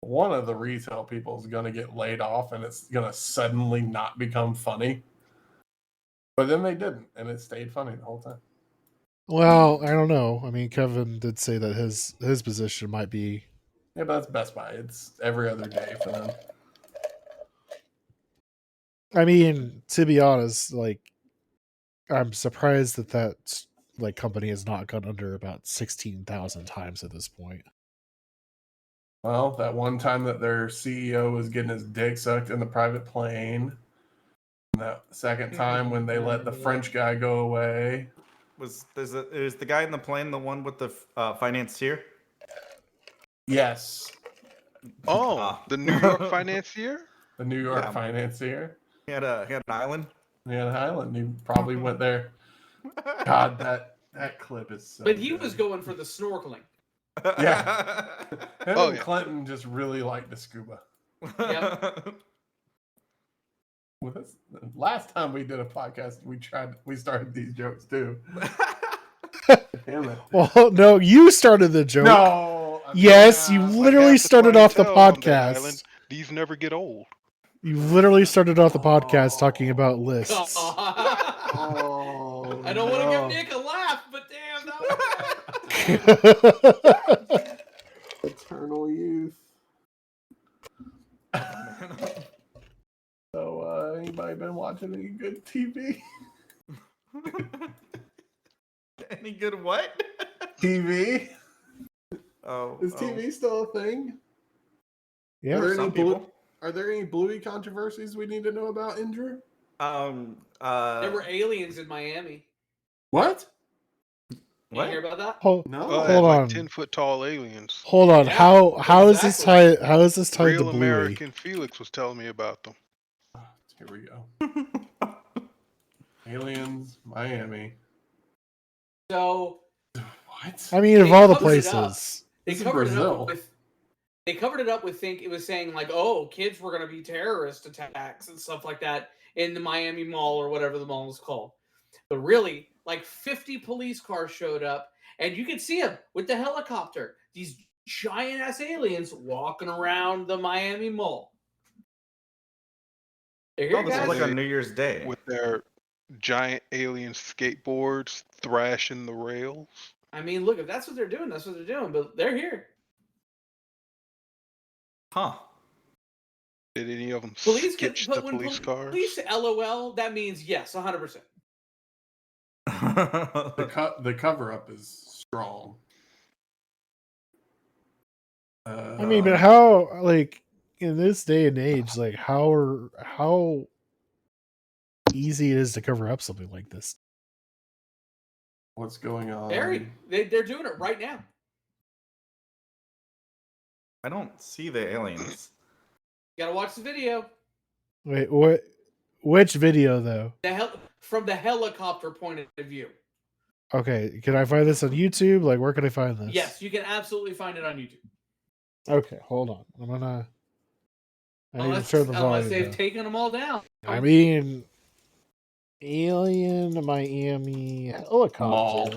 one of the retail people is going to get laid off and it's going to suddenly not become funny. But then they didn't, and it stayed funny the whole time. Well, I don't know. I mean, Kevin did say that his position might be. Yeah, but that's Best Buy. It's every other day for them. I mean, to be honest, like, I'm surprised that like company has not gone under about 16,000 times at this point. Well, that one time that their CEO was getting his dick sucked in the private plane. And that second time when they let the French guy go away. Is the guy in the plane the one with the financier? Yes. Oh, the New York financier? The New York Yeah. financier. He had an island. Yeah, Highland. He probably went there. God, that clip is so But he good. was going for the snorkeling. Yeah. Him Oh, and yeah. Clinton just really like the scuba. With us, last time we did a podcast, we started these jokes too. Damn it. Well, no, you started the joke. No. I mean, Yes, you yeah, Like literally half the started off the clientele on that island, podcast. these never get old. You literally started off the podcast talking about God. lists. Oh, I don't want to no. give Nick a laugh, but damn, that was bad. Eternal youth. So, anybody been watching any good TV? Any good what? TV? Oh, Is TV still a thing? Yeah. Are there some any people. Are there any Bluey controversies we need to know about, Indra? There were aliens in Miami. What? Did you What? hear about that? No. Oh, Hold like on. 10-foot tall aliens. Hold on. Yeah, How is this exactly. tied? How is this tied Real to Bluey? American Felix was telling me about them. Here we go. Aliens, Miami. So What? I mean, of They all the covered it up. places. they This is covered it Brazil. up with they covered it up with it was saying like, oh, kids were gonna be terrorist attacks and stuff like that in the Miami Mall or whatever the mall is called. But really, like 50 police cars showed up, and you could see them with the helicopter. These giant ass aliens walking around the Miami Mall. They're here, Oh, this is guys. like on New Year's Day. With their giant alien skateboards thrashing the rails. I mean, look, if that's what they're doing, that's what they're doing. But they're here. Huh. Did any of them Police, sketch but the when police cars? police LOL, that means yes, 100%. The cover up is strong. I mean, but how, like, in this day and age, like, how easy it is to cover up something like this? What's going on? They're doing it right now. I don't see the aliens. You gotta watch the video. Wait, what? Which video though? From the helicopter point of view. Okay, can I find this on YouTube? Like, where can I find this? Yes, you can absolutely find it on YouTube. Okay, hold on. I need to turn the Unless volume they've down. taken them all down. I mean, Alien Miami helicopter. Mall.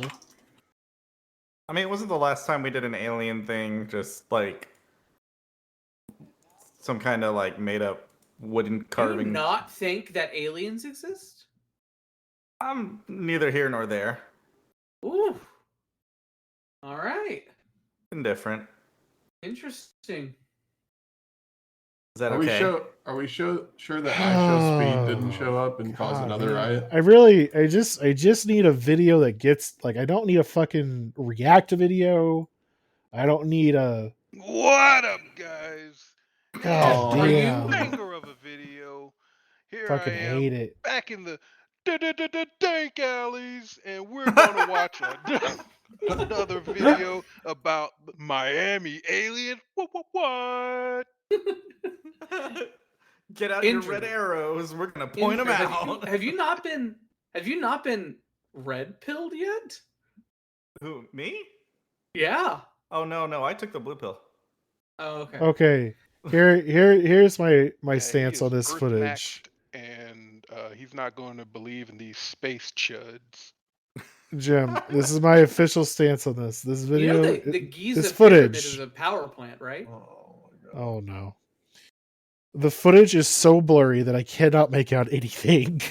I mean, it wasn't the last time we did an alien thing, just like some kind of like made up wooden Do you carving. not think that aliens exist? I'm neither here nor there. Ooh. All right. Indifferent. Interesting. Is that Are okay? we sure that I Show Speed didn't show up and cause God, another man. riot? I just need a video that gets, like, I don't need a fucking react video. I don't need a What up, guys? God Are you- damn. Banger of a video. Here Fucking I am, hate it. back in the dank alleys, and we're gonna watch another video about Miami alien. What? Get out your Indra. red arrows. We're gonna point them out. Have you not been red pilled yet? Who? Me? Yeah. Oh no! I took the blue pill. Oh, okay. Okay. Here's my Yeah, stance he on is this Earth footage. maxed, and he's not going to believe in these space chuds. Jim, this is my official stance on this. This You video, know the Giza this pyramid footage. is a power plant, right? Oh my god. Oh no. The footage is so blurry that I cannot make out anything.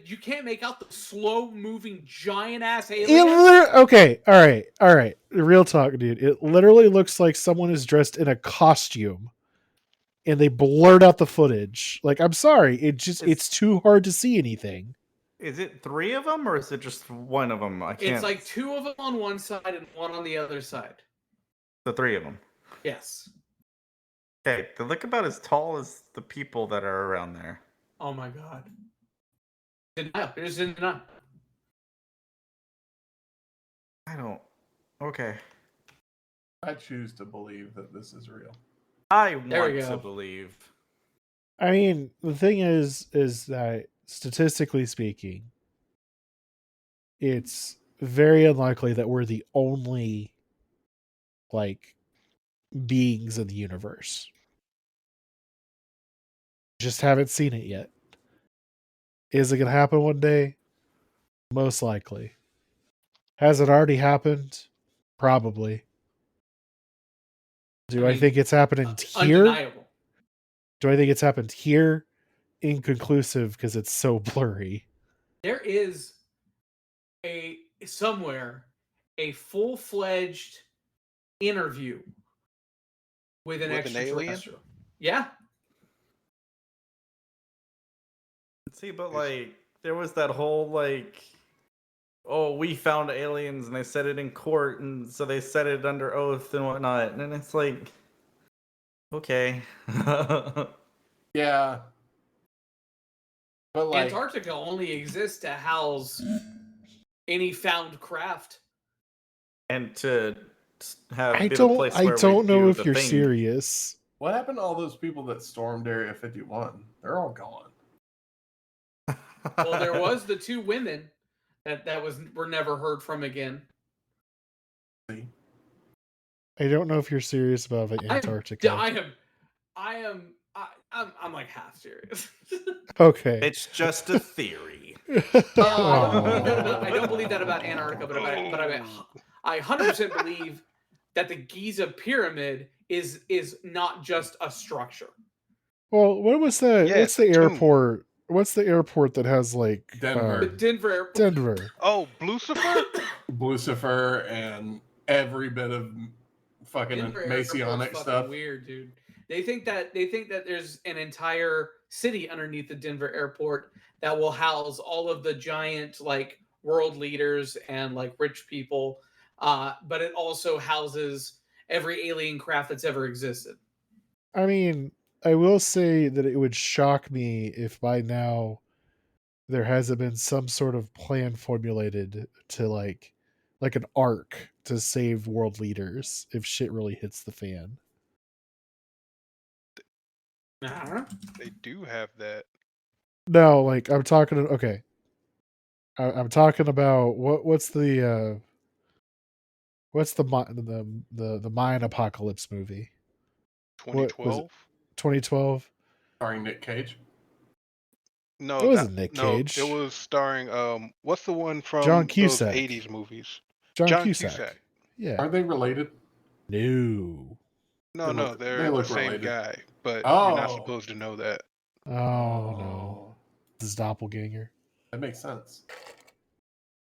You can't make out the slow moving giant ass It alien. okay, all right. Real talk, dude. It literally looks like someone is dressed in a costume, and they blurred out the footage. Like, I'm sorry, it's too hard to see anything. Is it 3 of them or is it just one of them? I can't. It's like 2 of them on one side and 1 on the other side. the 3 of them. Yes. Okay, they look about as tall as the people that are around there. Oh my god. Denial. You're just in denial. I don't. Okay. I choose to believe that this is real. I There we want to go. believe. I mean, the thing is that statistically speaking, it's very unlikely that we're the only, like, beings in the universe. Just haven't seen it yet. Is it gonna happen one day? Most likely. Has it already happened? Probably. Do I mean, think it's happening here? Undeniable. Do I think it's happened here? Inconclusive, because it's so blurry. There is somewhere a full-fledged interview with an With an alien? extraterrestrial. Yeah. See, but like, there was that whole like, oh, we found aliens and they said it in court, and so they said it under oath and whatnot, and it's like, okay. Yeah. But like, Antarctica only exists to house any found craft. And to have I be the place where don't we know do if the you're thing. serious. what happened to all those people that stormed Area 51? They're all gone. Well, there was the 2 women that were never heard from again. See? I don't know if you're serious about Antarctica. I'm like half serious. Okay. It's just a theory. I don't believe that about Antarctica, but I 100% believe that the Giza pyramid is not just a structure. Well, what was the Yeah, what's the it's a tomb. airport? What's the airport that has like Denver. The Denver airport. Denver. Oh, Lucifer? Lucifer and every bit of fucking Denver airport's Masonic fucking stuff. weird, dude. They think that there's an entire city underneath the Denver airport that will house all of the giant like world leaders and like rich people, but it also houses every alien craft that's ever existed. I mean, I will say that it would shock me if by now there hasn't been some sort of plan formulated to like an arc to save world leaders if shit really hits the fan. Uh-huh. They do have that. No, like I'm talking. Okay, I'm talking about what's the the Mayan apocalypse movie? What was it? 2012? 2012. Starring Nick Cage. No, It wasn't Nick no, Cage. it was starring what's the one from John those Cusack. 80s movies? John Cusack. Yeah. Are they related? No. No, They no, look- they're they the look same related. guy, but you're not Oh. supposed to know that. Oh no. This is doppelganger. That makes sense.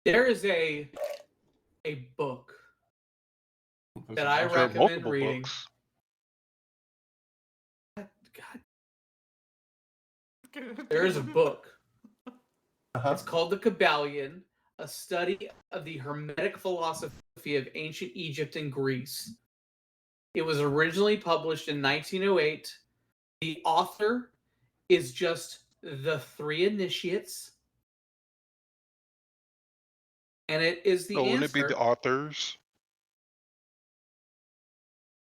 There is a book that I There are recommend multiple reading. books. God, there is a book. Uh-huh. It's called The Kabbalion, a study of the Hermetic philosophy of ancient Egypt and Greece. It was originally published in 1908. The author is just the 3 initiates. And it is the So answer. wouldn't it be the authors?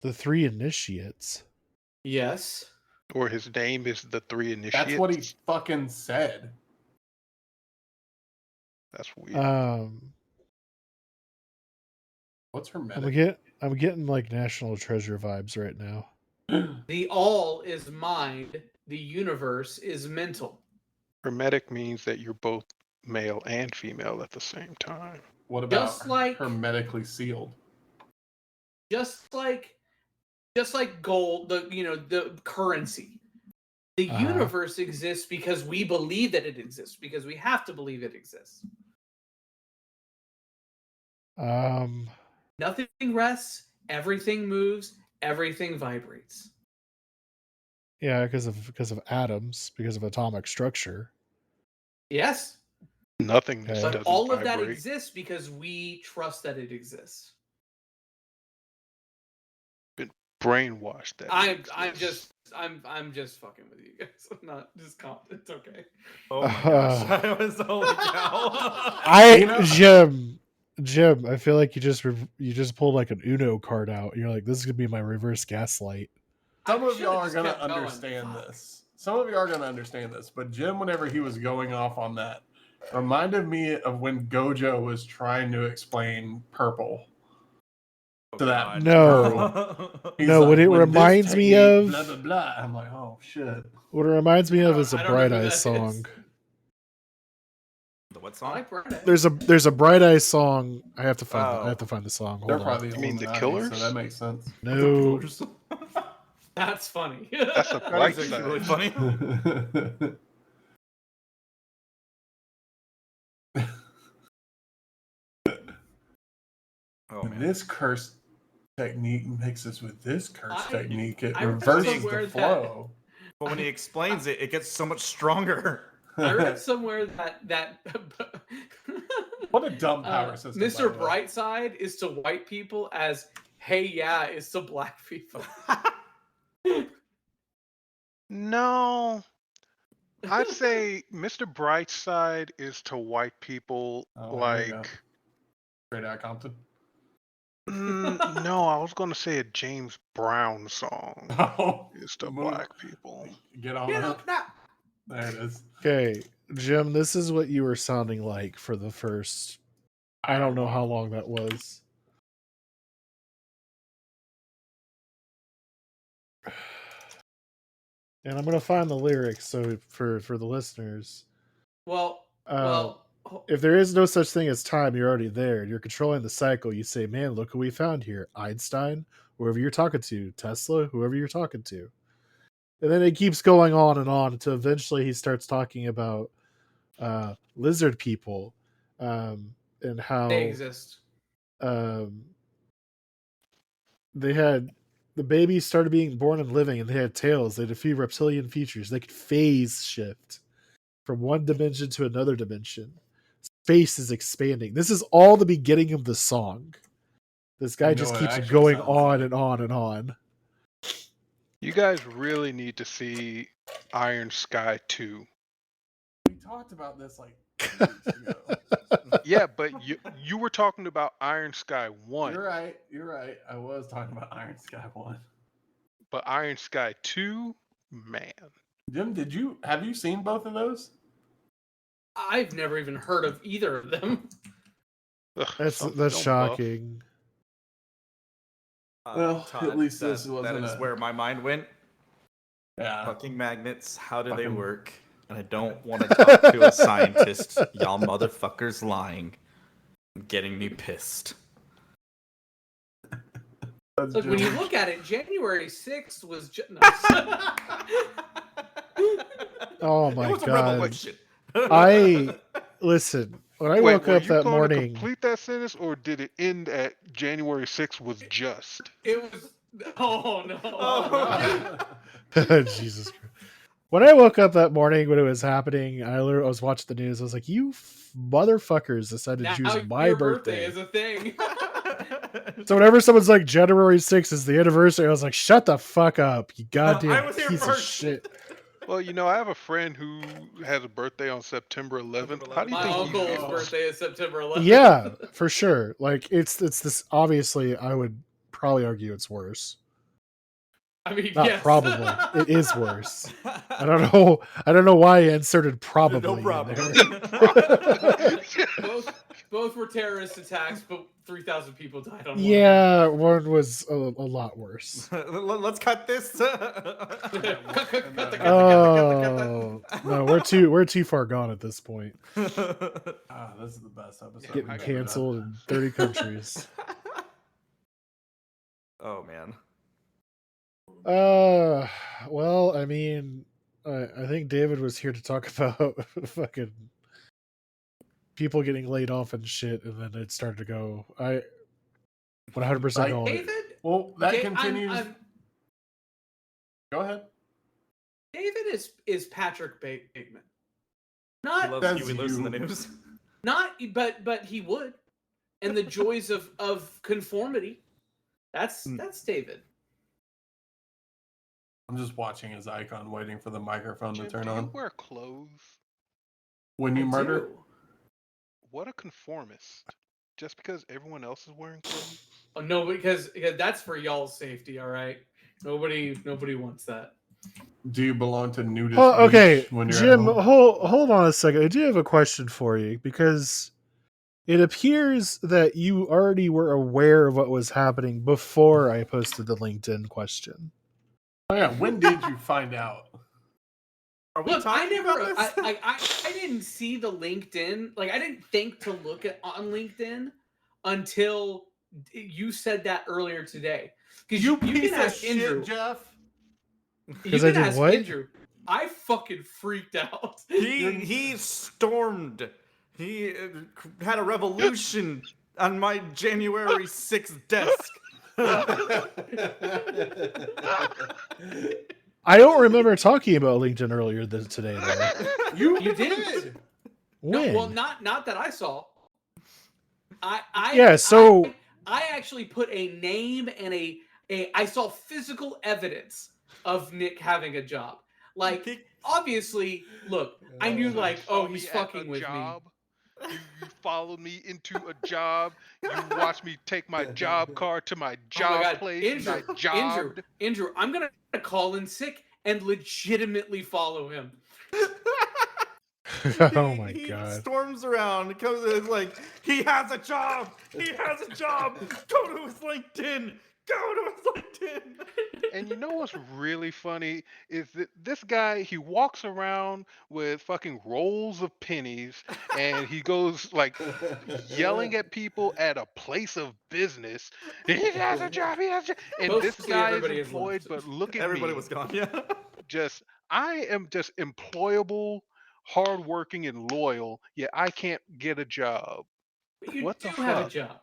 The 3 initiates. Yes. Or his name is the 3 initiates? That's what he fucking said. That's weird. What's Hermetic? I'm getting like National Treasure vibes right now. The all is mind, the universe is mental. Hermetic means that you're both male and female at the same time. What about Just like- hermetically sealed? Just like gold, the currency. The Uh-huh. universe exists because we believe that it exists, because we have to believe it exists. Nothing rests, everything moves, everything vibrates. Yeah, because of atoms, because of atomic structure. Yes, Nothingness Okay. but doesn't all of that vibrate. exists because we trust that it exists. Brainwashed that. it I'm exists. just fucking with you guys. I'm not just it's okay. Oh my gosh! I was holy cow. You know- Jim, I feel like you just pulled like an Uno card out. You're like, this is gonna be my reverse gaslight. Some I of y'all are should've gonna just kept going. understand Fuck. this. Some of you are gonna understand this. But Jim, whenever he was going off on that, reminded me of when Gojo was trying to explain purple. To that No. He's No, like, what it "With this reminds me technique, of- blah blah blah." I'm like, oh shit. What it reminds me of I is a don't know Bright who Eyes that is. song. The what I song? like Brad. There's a Bright Eyes song. I have to find Oh. I have to find the song. They're Hold on. probably the You mean the Illuminati, so Killers? that makes sense. No. That's funny. That's a That bright is side. actually really funny. Oh When man. this curse technique mixes with this curse technique, it I read reverses somewhere the flow. But when he explains it, it gets so much stronger. I read somewhere that What a dumb power system. by Mr. the way. Brightside is to white people as Hey Yeah is to black people. No, I'd say Mr. Brightside is to white people Oh, here we go. like. Straight out Compton. No, I was gonna say a James Brown song Oh, is to move. black people. Get on Get it. up now. There it is. Okay, Jim, this is what you were sounding like for the first. I don't know how long that was. And I'm gonna find the lyrics so for the listeners. Well, If there is no such thing as time, you're already there. You're controlling the cycle. You say, "Man, look who we found here." Einstein, whoever you're talking to, Tesla, whoever you're talking to. And then it keeps going on until eventually he starts talking about lizard people, and how they exist. um, they had the babies started being born and living, and they had tails. They had a few reptilian features. They could phase shift from one dimension to another dimension. Space is expanding. This is all the beginning of the song. This guy know just what it keeps actually going sounds on like. and on and on. You guys really need to see Iron Sky 2. We talked about this like 2 weeks ago. Yeah, but you were talking about Iron Sky 1. You're right. You're right. I was talking about Iron Sky 1. But Iron Sky 2, man. Jim, have you seen both of those? I've never even heard of either of them. Ugh, That's some that's film buff. shocking. Well, at least that, this wasn't that is a- where my mind went. Yeah. Fucking magnets, how do they Fucking- work? And I don't want to talk to a scientist. Y'all motherfuckers lying. Getting me pissed. That's Look, when you Jim. look at it, January 6th was just. No. Oh It my was a god! revelation. Listen. When I Wait, woke were up you that going to morning, complete that sentence, or did it end at January 6th was just? It was. Oh no! Oh, Jesus Christ. When I woke up that morning when it was happening, I was watching the news. I was like, "You motherfuckers decided Now to choose my your birthday." is a thing. So whenever someone's like January 6th is the anniversary, I was like, "Shut the fuck up, you goddamn I was here piece of first. shit." Well, I have a friend who has a birthday on September 11th. How do you My think uncle's he feels? birthday is September 11th. Yeah, for sure. Like it's this. Obviously, I would probably argue it's worse. I mean, Not yes. probably. It is worse. I don't know. I don't know why I inserted probably. No in problem. there. both were terrorist attacks, but 3,000 people died on one. Yeah, one was a lot worse. Let's cut this. Cut the- Oh no, we're too far gone at this point. Ah, this is the best episode. Yeah, Getting I got canceled in 30 countries. Oh man. Well, I mean, I think David was here to talk about fucking people getting laid off and shit, and then it started to go. I 100% Like, going. David? Well, that Da- continues. I'm- Go ahead. David is Patrick Bateman. He Not loves That's Huey Lewis in the you. news. not but he would. And the joys of conformity. That's David. I'm just watching his icon, waiting for the microphone Jim, to turn do you on. wear clothes? When you I murder, do. What a conformist. Just because everyone else is wearing clothes? Oh, no, because that's for y'all's safety, all right? Nobody wants that. do you belong to nudist Okay, beach when you're Jim, at home? hold on a second. I do have a question for you because it appears that you already were aware of what was happening before I posted the LinkedIn question. Oh yeah, when did you find out? Are we Look, I talking never, about this? I didn't see the LinkedIn. Like, I didn't think to look on LinkedIn until you said that earlier today. Because you Piece can of ask shit, Andrew. Jeff. You 'Cause I can did ask what? Andrew. I fucking freaked out. He stormed. He had a revolution on my January 6th desk. I don't remember talking about LinkedIn earlier today. Though. You did. No, When? well, not that I saw. Yeah, so- I actually put a name and I saw physical evidence of Nick having a job. Like, obviously, look, I knew So you like, saw oh, he's me at a fucking with me. job. You followed me into a job. You watched me take my job card to my Oh my job god, place, and I Andrew, jobbed. I'm gonna call in sick and legitimately follow him. Oh my He god. storms around, comes in, is like, he has a job. He has a job. Go to his LinkedIn. Go to his LinkedIn. And you know what's really funny is that this guy, he walks around with fucking rolls of pennies, and he goes like yelling at people at a place of business. He has a job. He has a job. And this Mostly guy is everybody has employed, left. but look at Everybody me. was gone. Yeah. I am just employable, hardworking, and loyal, yet I can't get a job. But you What do the have a fuck? job.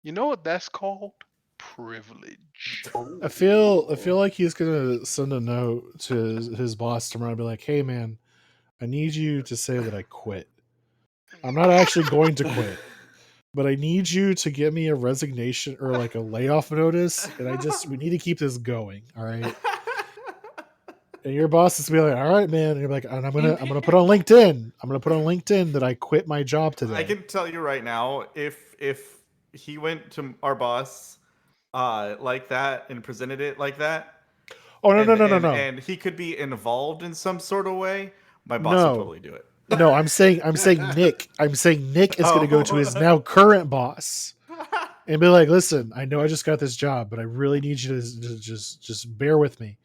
You know what that's called? Privilege. I feel like he's gonna send a note to his boss tomorrow and be like, "Hey man, I need you to say that I quit. I'm not actually going to quit, but I need you to give me a resignation or like a layoff notice, and we need to keep this going, all right?" And your boss is gonna be like, "All right, man," and you're like, "And I'm gonna put on LinkedIn. I'm gonna put on LinkedIn that I quit my job today." I can tell you right now, if he went to our boss like that and presented it like that, Oh no, no, and no, no, no, and he could be involved in some sort of way, my boss would no. totally do it. No, I'm saying Nick. I'm saying Nick is going to go to his now current boss and be like, "Listen, I know I just got this job, but I really need you to just bear with me.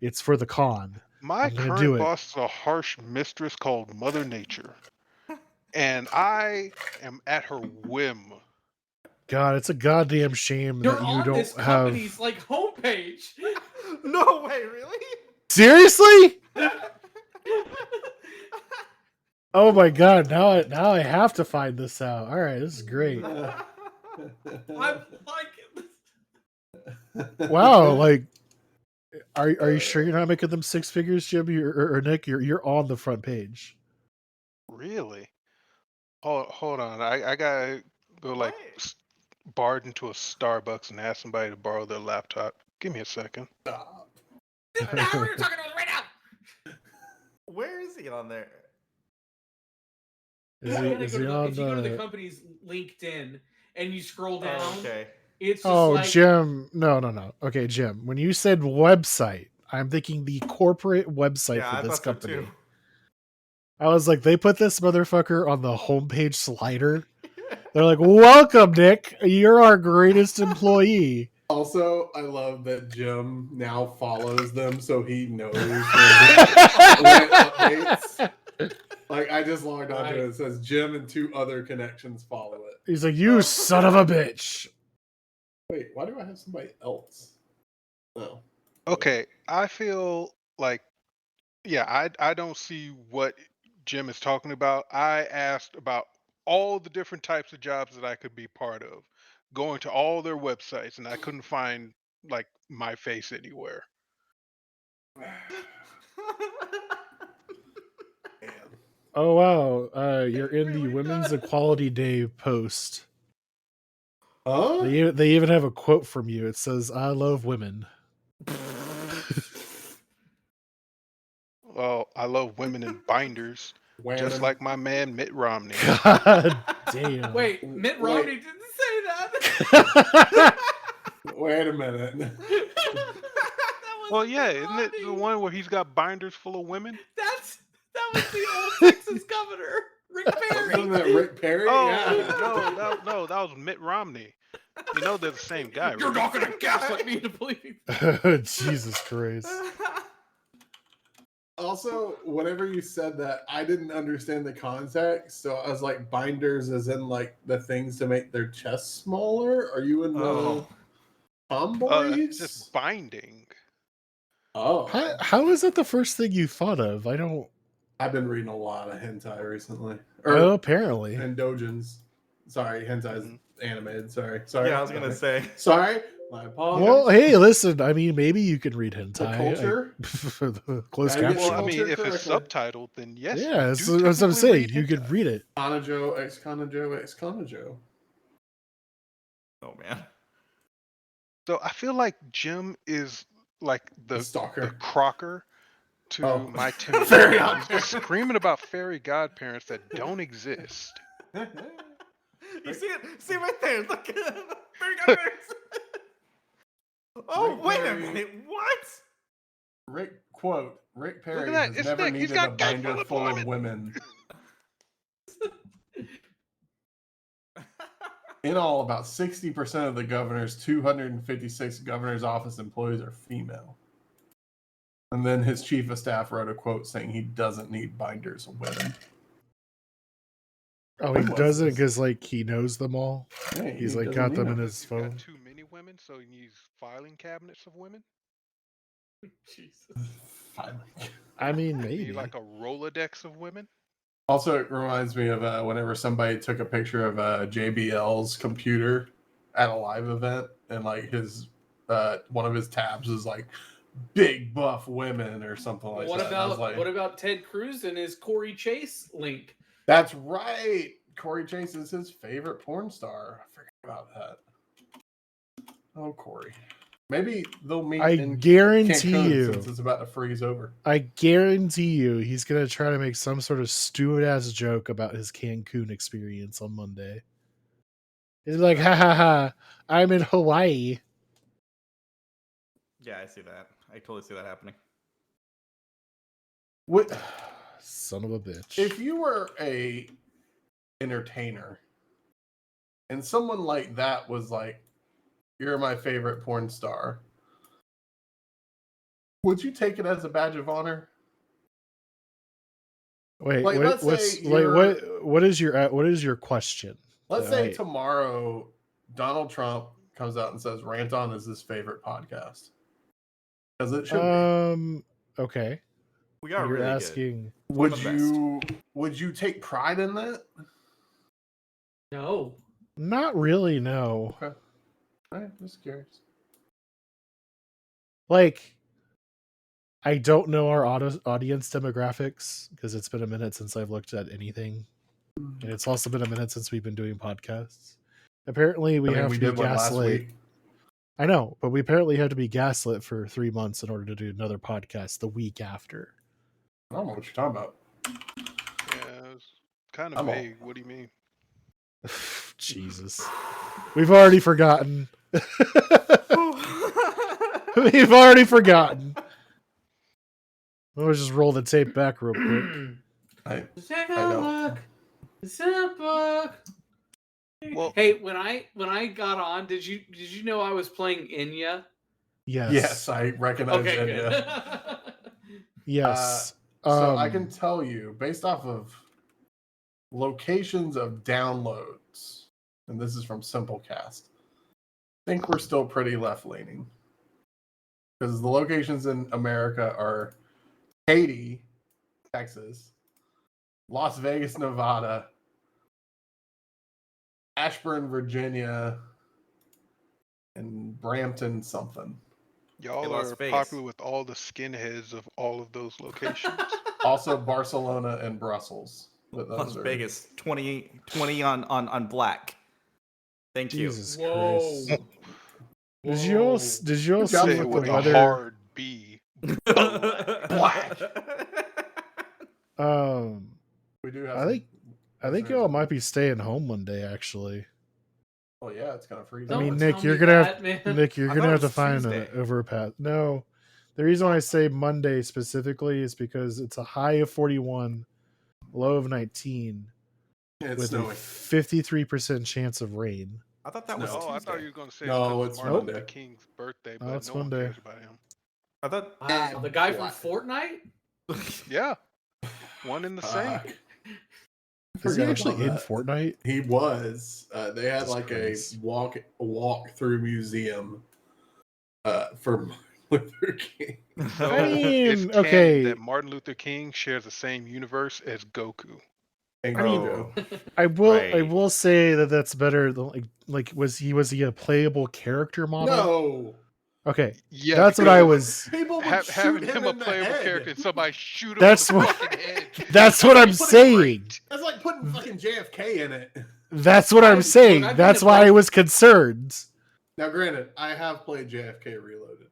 It's for the con. My I'm going to do current it." boss is a harsh mistress called Mother Nature, and I am at her whim. God, it's a goddamn shame You're that you on this don't have. company's like homepage. No way, really? Seriously? Oh my god! Now I have to find this out. All right, this is great. I'm like, Wow, like, are you sure you're not making them six figures, Jim or Nick? You're on the front page. Really? Hold on. I gotta go like What? barge into a Starbucks and ask somebody to borrow their laptop. Give me a second. Stop. now we're talking about it right now. Where is he on there? Is he If you go to the on? company's LinkedIn and you scroll down, Oh, okay. it's just Oh, like Jim. No. Okay, Jim. When you said website, I'm thinking the corporate website Yeah, for I this thought so company. too. I was like, they put this motherfucker on the homepage slider. They're like, "Welcome, Nick. You're our greatest employee." Also, I love that Jim now follows them so he knows when updates. Like, I just logged onto it. It says Jim and 2 other connections follow it. He's like, "You son of a bitch." Wait, why do I have somebody else? Oh. Okay, I feel like I don't see what Jim is talking about. I asked about all the different types of jobs that I could be part of, going to all their websites, and I couldn't find like my face anywhere. Oh wow, you're in the Really Women's does. Equality Day post. Huh? They even have a quote from you. It says, "I love women." Well, I love women in binders, just Whammon. like my man Mitt Romney. God damn. wait, Mitt Romney didn't say that. Wait a minute. That Well, wasn't yeah, Mitt isn't it the Romney. one where he's got binders full of women? That was the old Texas governor, Rick Wasn't Perry. that Rick Perry? Oh Yeah. no, that was Mitt Romney. You know they're the same guy, You're right? not gonna gaslight me into believing. Jesus Christ. Also, whenever you said that, I didn't understand the context. So I was like, binders as in like the things to make their chests smaller? Are you in the Oh. tomboys? Just binding. Oh. How is that the first thing you thought of? I don't. I've been reading a lot of hentai recently. Oh, apparently. And dojins. Sorry, hentai is animated. Sorry. Yeah, I was gonna say. Sorry. My apologies. Well, hey, listen. I mean, maybe you can read hentai. The culture? The closed Gotta get Well, caption. I mean, if Culture it's correctly. subtitled, then yes. Yeah, you that's do what I'm technically saying. read You could hentai. Oh, read it. Kanajo, ex-Kanajo, ex-Kanajo. Oh man. So I feel like Jim is like the Stalker. Crocker to Oh. my timid Fairy friends, godparents. screaming about fairy godparents that don't exist. You see it? See right there. Look. Fairy godparents. Oh, Rick wait a Perry- minute. What? Rick Perry that, has it's never Nick, he's needed a got guts binder full of full of women. In all, about 60% of the governor's 256 governor's office employees are female. And then his chief of staff wrote a quote saying he doesn't need binders of women. Oh, When he was doesn't this? because like he knows them all. Yeah, He's he like doesn't got need them in them. his He's phone. got too many women, so he needs filing cabinets of women. Jesus. Finally. I mean, You maybe. need like a Rolodex of women. Also, it reminds me of whenever somebody took a picture of JBL's computer at a live event, and like his one of his tabs is like big buff women or something like What that. And I was about like, what about Ted Cruz and his Corey Chase link? That's right. Corey Chase is his favorite porn star. I forgot about that. Oh, Corey. Maybe they'll meet I in guarantee Cancun you. since it's about to freeze over. I guarantee you he's gonna try to make some sort of stupid ass joke about his Cancun experience on Monday. He's like, ha ha ha, I'm in Hawaii. Yeah, I see that. I totally see that happening. What, Son of a bitch. if you were a entertainer and someone like that was like, you're my favorite porn star, would you take it as a badge of honor? Wait, like, let's what's say like you're- what is your question? Let's say Right. tomorrow Donald Trump comes out and says Rant On is his favorite podcast. Because it should be. Okay. We are You're really asking One Would of the best. you take pride in that? No. not really, no. Okay. All right, just curious. Like I don't know our audience demographics because it's been a minute since I've looked at anything. And it's also been a minute since we've been doing podcasts. Apparently we have to be did one last gaslit. week. I know, but we apparently have to be gaslit for 3 months in order to do another podcast the week after. I don't know what you're talking about. Yeah, it's kind of I'm all- vague. What do you mean? Jesus. We've already forgotten. We've already forgotten. Let's just roll the tape back real quick. Take I a know. look. Zip book. Well- Hey, when I got on, did you know I was playing Enya? Yes. Yes, I recognize Okay, it. good. Yeah. Yes. So I can tell you, based off of locations of downloads, and this is from Simplecast, I think we're still pretty left leaning. Because the locations in America are Katy, Texas, Las Vegas, Nevada, Ashburn, Virginia, and Brampton something. Y'all Las are Vegas. popular with all the skinheads of all of those locations. Also Barcelona and Brussels. But those Las are- Vegas, 20 on black. Thank Jesus Whoa. Christ. Did you all Whoa. see job, Say what it the with a weather? hard B. Black. We do have I some think listeners y'all in- might be staying home one day actually. Oh yeah, it's gonna freeze. I mean, over. Don't Nick, tell you're me gonna that, man. Nick, you're I gonna thought have it to was find Tuesday. an overpass. No. The reason why I say Monday specifically is because it's a high of 41, low of 19, it's with a snowing. 53% chance of rain. I thought that was No. Oh, I thought Tuesday. you were going to say No, it's it's 'cause Martin Monday. Luther King's birthday, Oh, but it's no one Monday. cares about him. I thought. Wow, the guy Black. from Fortnite? Yeah, one in the same. Fuck. Is he Forgot actually in about that. Fortnite? He was. They had Jesus like Christ. a walk through museum for Martin Luther King. So I mean, it's canon okay. that Martin Luther King shares the same universe as Goku. And I mean, Goku. I will Right. say that that's better than like was he a playable character model? No. Okay. Yeah, That's what I because was People would shoot having him him a in the playable head. character and somebody shoot him That's in the what- fucking head. That's what I'm Put it saying. Great. That's like putting fucking JFK in it. That's what I'm Look, saying. I've been That's why I involved- was concerned. Now, granted, I have played JFK Reloaded.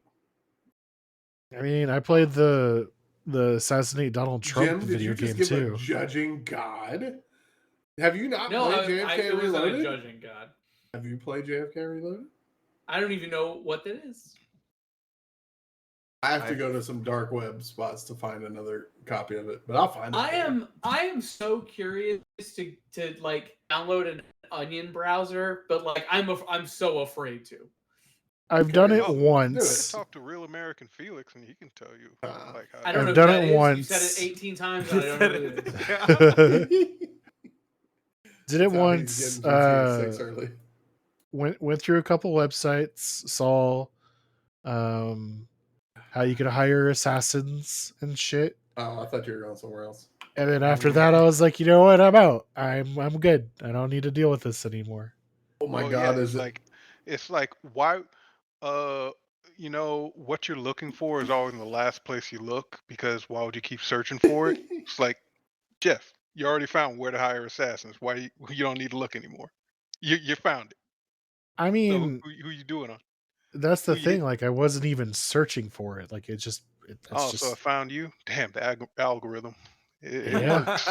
I mean, I played the the assassinate Donald Trump Jim, did video you just game give a too. judging God? Have you not No, played JFK it wasn't a Reloaded? judging God. Have you played JFK Reloaded? I don't even know what that is. I have to go to some dark web spots to find another copy of it, but I'll find it. I am so curious to like download an Onion browser, but like I'm so afraid to. I've done it Oh, once. Talk to Real American Felix, and he can tell you like how. I don't I've know who done that it is. once. You said it 18 times, and I don't know who it is. Did it That's how he's once. getting GTA 6 early. Went through a couple websites, saw how you could hire assassins and shit. Oh, I thought you were going somewhere else. And then after that, I was like, you know what? I'm out. I'm good. I don't need to deal with this anymore. Oh my Well, God! yeah, Is it? it's like why you know what you're looking for is always in the last place you look, because why would you keep searching for it? It's like, Jeff, you already found where to hire assassins. Why you don't need to look anymore? You found it. I So mean, who you doing on? that's the Who you thing. hit? Like, I wasn't even searching for it. Like, that's Oh, so I just, found you. Damn, the algorithm. It yeah. works.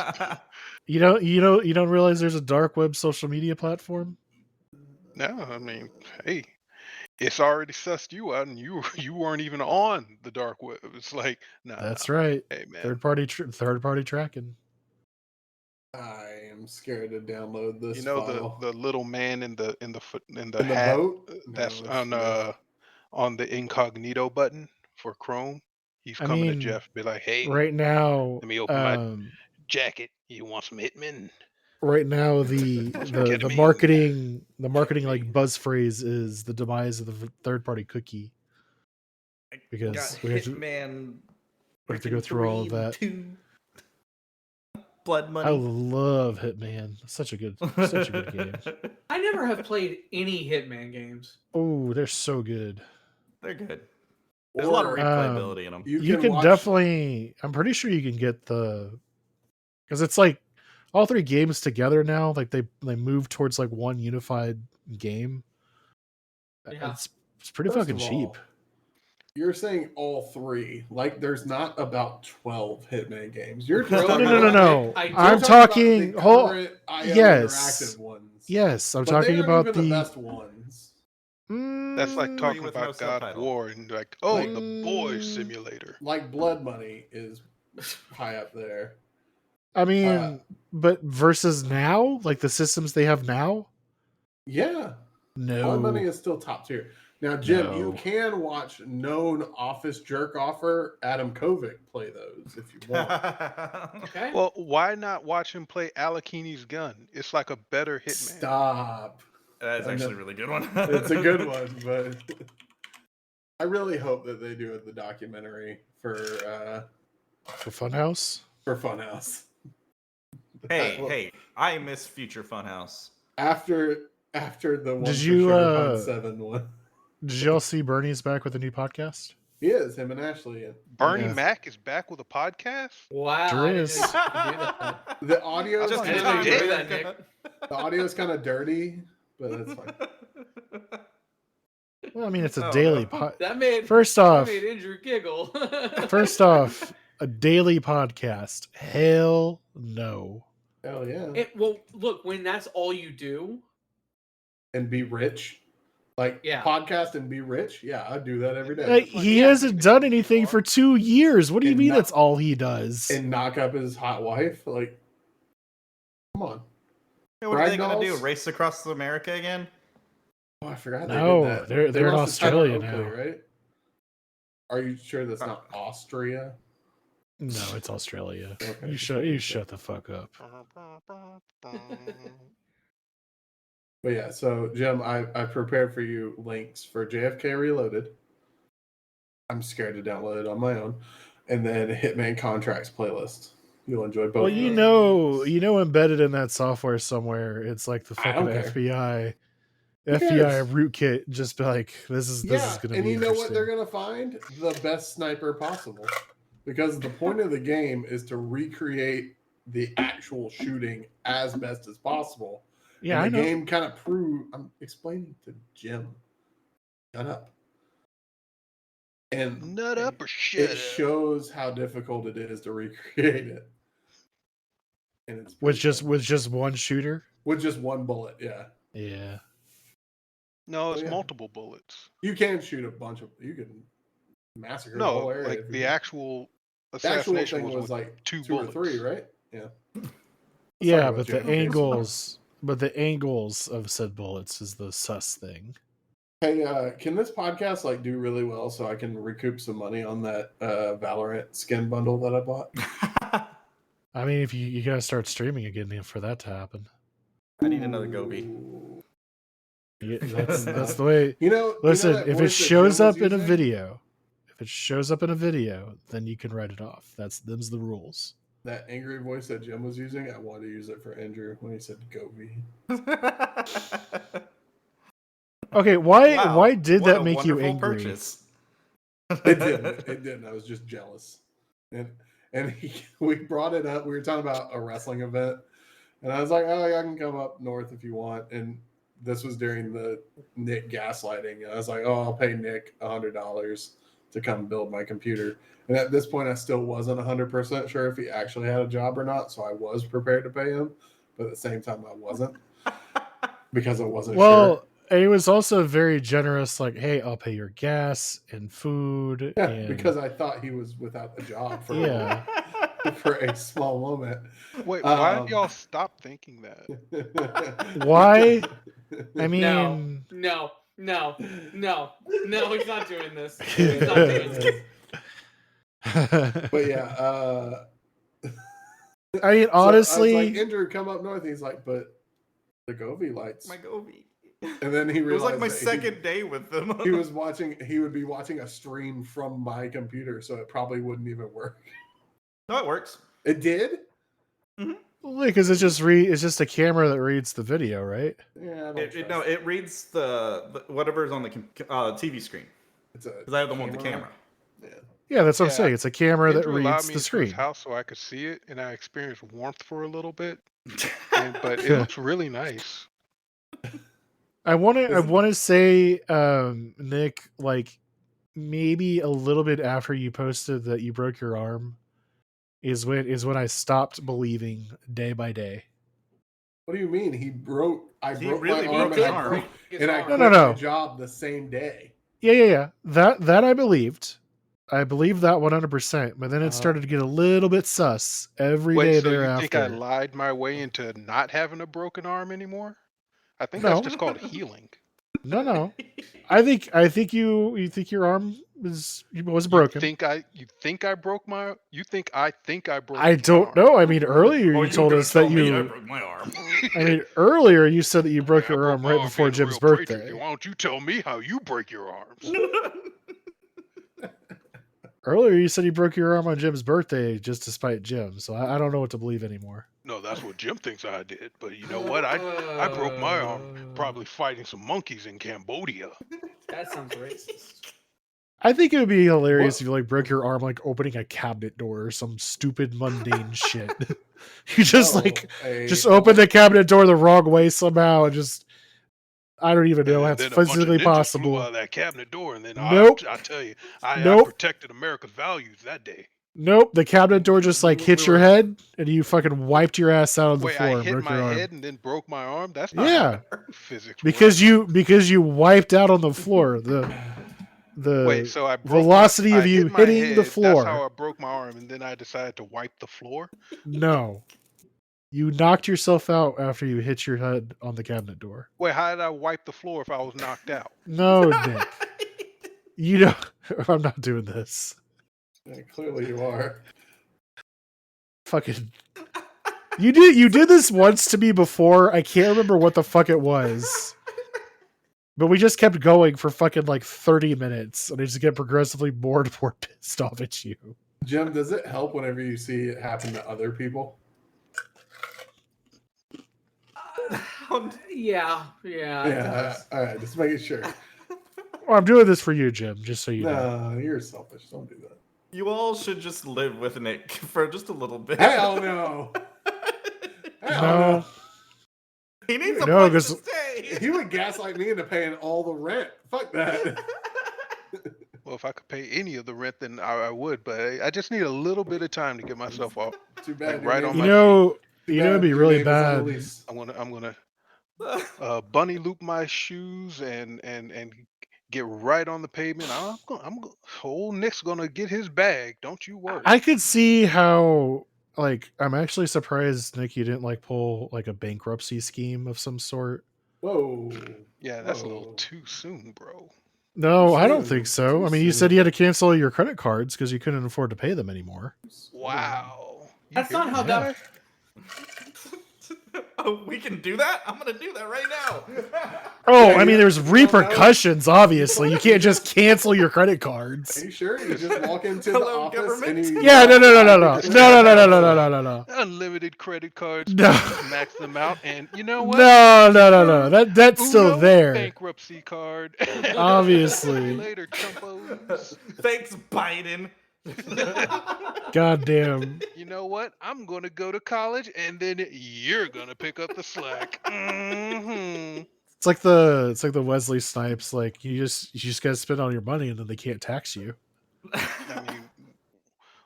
You don't realize there's a dark web social media platform? No, I mean, hey, it's already sussed you out, and you weren't even on the dark web. It's like, nah. That's right. Hey, man. Third party tracking. I am scared to download this You know file. the little man in the In the hat boat? that's No, on the incognito button for Chrome. He's I coming to mean, Jeff, be like, "Hey, right now, let me open my jacket. You want some Hitman? right now Want some the ketamine? marketing like Ketamine." buzz phrase is the demise of the third party cookie, Got because we have Hitman. to go through all of that. 2. Blood I money. love Hitman. Such a good game. I never have played any Hitman games. Oh, they're so good. They're good. There's a lot of replayability in them. You can watch- definitely. I'm pretty sure you can get because it's like all three games together now. Like they move towards like one unified game. Yeah. It's pretty First fucking of all, cheap. You're saying all three. Like there's not about 12 Hitman games. You're just No, talking No. about I'm talking. current IO Yes. interactive ones. Yes, I'm But talking they aren't about even the best ones. That's like talking with no about God of subtitles. War and like, oh, Like- the boys simulator. Like Blood Money is high up there. I mean, but versus now, like the systems they have now, Yeah. Blood Money no. is still top tier. Now, Jim, you No. can watch known office jerk offer Adam Kovic play those if you want. Okay. Well, why not watch him play Alakini's gun? It's like a better Hitman. Stop. That's I actually know. a really good one. It's a good one, but I really hope that they do the documentary for Funhouse. Funhouse. Hey, I miss Future Funhouse. After the one Did for you, Sugar Pine 7 one. Did y'all see Bernie's back with a new podcast? He is, him and Ashley. Bernie Yeah. Mac is back with a podcast? Wow. Sure I didn't is. know you could do that. The audio is Just kind anytime of you do dirty. that, Nick. The audio is kind of dirty, but that's fine. Well, I mean, it's a Oh, daily no. pod. That made First that off, made Andrew giggle. first off, a daily podcast. Hell no. Hell yeah. Well, look, when that's all you do, And be rich. Like, Yeah. podcast and be rich. Yeah, I do that every day. Like, he Yeah. hasn't done anything for 2 years. What do you And mean not- that's all he does? And knock up his hot wife. Like, come on. Yeah, what are they Brag gonna do? dolls? Race across America again? Oh, I forgot No, they did that. they're They in lost to Tyler Australia Oakley, now. right? Are you sure that's not Austria? No, it's Australia. Okay. You shut the fuck up. But yeah, so Jim, I prepared for you links for JFK Reloaded. I'm scared to download it on my own. And then Hitman Contracts playlist. You'll enjoy both. Well, of you those. know, embedded in that software somewhere, it's like the I fucking don't care. FBI Who FBI cares? rootkit. Just be like, this is Yeah, gonna and be you know what interesting. they're gonna find? The best sniper possible. Because the point of the game is to recreate the actual shooting as best as possible. Yeah, and I the know. game kind of proved. I'm explaining to Jim. Shut up. And Nut up or shut it up. shows how difficult it is to recreate it. And it's With pretty fun. just one shooter. with just one bullet. Yeah, Yeah. No, it's yeah. multiple bullets. you can shoot a bunch of. You can massacre the No, whole area. like if you the want. actual The actual assassination thing was was with like 2 2 or bullets. 3, right? Yeah. Yeah, about but the Geoff. Okay, angles of said bullets is the sus thing. Hey, can this podcast like do really well so I can recoup some money on that Valorant skin bundle that I bought? I mean, if you gotta start streaming again for that to happen. I need another Gobi. Ooh. That's the way. You know, Listen, that if it voice that shows Jim was up in a using? video, then you can write it off. Them's the rules. That angry voice that Jim was using, I wanted to use it for Andrew when he said Gobi. Okay, why Wow, did what that a make you wonderful angry? purchase. It didn't. It didn't. I was just jealous. And we brought it up. We were talking about a wrestling event. And I was like, oh, I can come up north if you want. And this was during the Nick gaslighting. And I was like, oh, I'll pay Nick $100 to come build my computer. And at this point, I still wasn't 100% sure if he actually had a job or not. So I was prepared to pay him. But at the same time, I wasn't. Because I wasn't sure. And it was also very generous, like, hey, I'll pay your gas and food. Yeah, and because I thought he was without a job for, Yeah. for a small moment. Wait, why did y'all stop thinking that? Why? I mean, No, he's not doing this. He's not doing this. But yeah, I mean, so I was honestly, like, Andrew, come up north. He's like, but the Gobi lights. My Gobi. And then he It was realized like my that second day with them. he would be watching a stream from my computer, so it probably wouldn't even work. No, it works. It did? because it's just a camera that reads the video, right? Yeah, I don't It trust reads the whatever's on the TV screen. It's a Because I have the one with the camera. Yeah. Yeah, that's what I'm Yeah, saying. It's a camera that Andrew allowed reads me the into his screen. house so I could see it, and I experienced warmth for a little bit. But it looks really nice. I want to say, Nick, like maybe a little bit after you posted that you broke your arm, is when I stopped believing day by day. What do you mean? He broke my really arm broke and his I arm. broke- His and I arm. quit No. my job the same day. Yeah. That I believed. I believed that 100%. But then it Uh-huh. started to get a little bit sus every day Wait, so you thereafter. think I lied my way into not having a broken arm anymore? I think No. that's just called healing. No. I think you think your arm was broken. You think I broke my? You think I broke? I don't know. I mean, earlier Oh, you told us that I you. broke my arm. I mean, earlier you said that you broke I your broke arm my right arm before being a Jim's real patriot. birthday. Why don't you tell me how you break your arms? Earlier you said you broke your arm on Jim's birthday just to spite Jim. So I don't know what to believe anymore. No, that's what Jim thinks I did. But you know what? I broke my arm probably fighting some monkeys in Cambodia. That sounds racist. I think it would be hilarious What? if you like broke your arm like opening a cabinet door or some stupid mundane shit. You just just open the cabinet door the wrong way somehow and just I don't even know how And it's then a bunch of physically ninjas flew possible. out of that cabinet door, and then Nope. I tell you, I Nope. protected America's values that day. Nope, the cabinet door just like hit your head and you fucking wiped your ass out on the Wait, floor I and hit broke my your arm. head and then broke my arm? That's not Yeah. how physics Because works. you wiped out on the floor. The Wait, so I broke velocity I of you hit my hitting the head, floor. That's how I broke my arm, and then I decided to wipe the floor. No. You knocked yourself out after you hit your head on the cabinet door. Wait, how did I wipe the floor if I was knocked out? No, Nick. You know, I'm not doing this. Yeah, clearly you are. Fucking. You did this once to me before. I can't remember what the fuck it was. But we just kept going for fucking like 30 minutes. And I just get progressively more and more pissed off at you. Jim, does it help whenever you see it happen to other people? Yeah. Yeah, all right, just making sure. Well, I'm doing this for you, Jim, just so you know. No, you're selfish. Don't do that. You all should just live with Nick for just a little bit. Hell no. Hell No. He needs a No, place to no. stay. He would gaslight me into paying all the rent. Fuck that. Well, if I could pay any of the rent, then I would. But I just need a little bit of time to get myself off. Too bad. Like, your right name on You is- my know, too you know, it'd bad be your really name is on the bad. lease. I'm gonna bunny loop my shoes and get right on the pavement. Old Nick's gonna get his bag. Don't you worry. I could see how. Like, I'm actually surprised, Nick, you didn't like pull like a bankruptcy scheme of some sort. Whoa. Yeah, that's a little Whoa. too soon, bro. No, Too I don't soon. think so. Too I mean, you said soon. you had to cancel your credit cards because you couldn't afford to pay them anymore. Wow. You That's hear not me, how that. guy? Oh, we can do that? I'm gonna do that right now. Oh, Yeah, I mean, you- there's you don't know? repercussions, obviously. You can't just cancel your credit Are cards. you sure? You just walk into the Hello, office government? and you... Yeah, no. Unlimited credit cards. No. Please max them out. And you know what? No. That's still Uno there. bankruptcy card. Obviously. See you later, chumpos. Thanks, Biden. Goddamn. You know what? I'm gonna go to college, and then you're gonna pick up the slack. Hmm. It's like the Wesley Snipes. Like you just gotta spend all your money and then they can't tax you. I mean,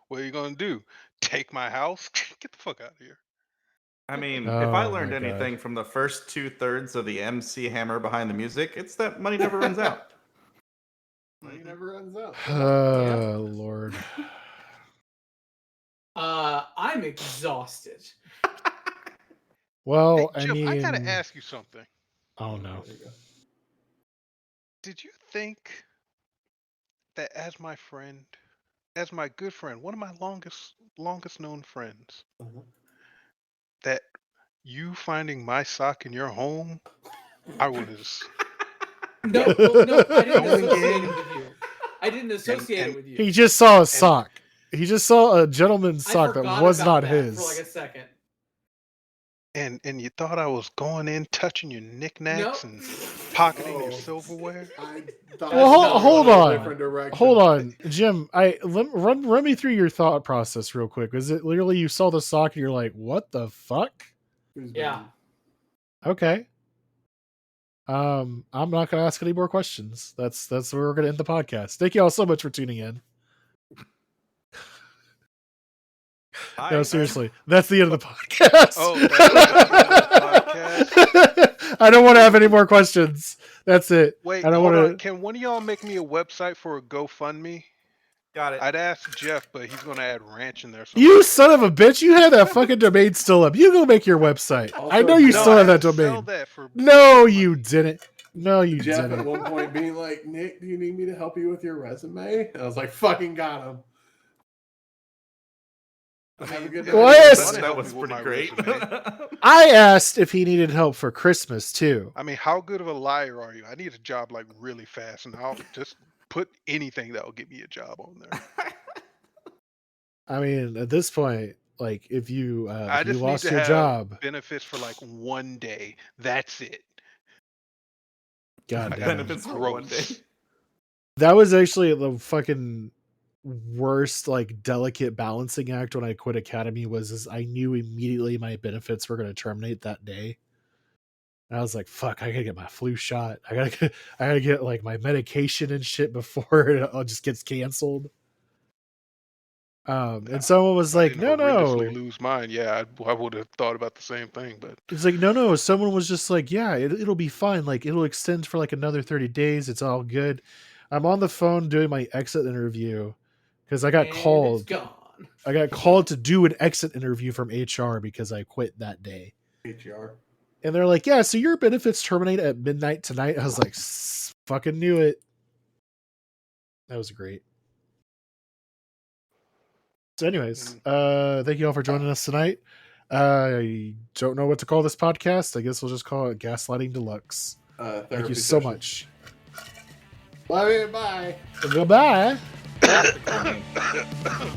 what are you gonna do? Take my house? Get the fuck out of here. I mean, if I Oh learned my God. anything from the first 2/3 of the MC Hammer behind the music, it's that money never runs out. Money never runs out. Oh Lord. I'm exhausted. Well, Hey, I Jeff, mean, I gotta ask you something. oh no. There you go. Did you think that as my friend, as my good friend, one of my longest known friends, Uh-huh. that you finding my sock in your home, I was No, well, no, I didn't Going associate in. it with you. I didn't associate and- it with you. He just saw a sock. He just saw a gentleman's I sock that forgot was about not that his. for like a second. and you thought I was going in, touching your knickknacks Nope. and pocketing your Oh. silverware. I thought Well, it was hold going a on. different direction. Hold on, Jim. Run me through your thought process real quick. Was it literally you saw the sock and you're like, "What the fuck?" Who's Yeah. been- Okay. I'm not gonna ask any more questions. That's where we're gonna end the podcast. Thank you all so much for tuning in. No, seriously, that's the end of the podcast. Oh, that's the end of the I don't want to have any more questions. That's it. Wait, I don't hold want on. Can one of y'all make me a website for a GoFundMe? Got it. I'd ask Jeff, but he's gonna add ranch in there. You son of a bitch! You had that fucking domain still up. You go make your website. Also, I know you no, still I have that had to sell domain. that for No, money. you didn't. No, you Jeff at didn't. one point being like, Nick, do you need me to help you with your resume? And I was like, fucking got him. Have a good Well, night. yes. That was pretty great. I asked if he needed help for Christmas too. I mean, how good of a liar are you? I need a job like really fast, and I'll just put anything that will get me a job on there. I mean, at this point, like if you I if you just need lost to your have job, benefits for like one day. That's it. god I damn. Benefits for one day. Gross. That was actually the fucking worst like delicate balancing act when I quit Academy is I knew immediately my benefits were going to terminate that day. And I was like, fuck, I gotta get my flu shot. I gotta get like my medication and shit before it all just gets canceled. And someone was I like, didn't no. horrendously lose mine. Yeah, I would have thought about the same thing, but It's like, no. Someone was just like, yeah, it'll be fine. Like, it'll extend for like another 30 days. It's all good. I'm on the phone doing my exit interview because I got And called. It's gone. I got called to do an exit interview from HR because I quit that day. HR. And they're like, yeah, so your benefits terminate at midnight tonight. I was like, fucking knew it. That was great. So anyways, thank you all for joining us tonight. I don't know what to call this podcast. I guess we'll just call it Gaslighting Deluxe. Thank you Therapy so session. much. Love you. Bye. Goodbye. That's the comment.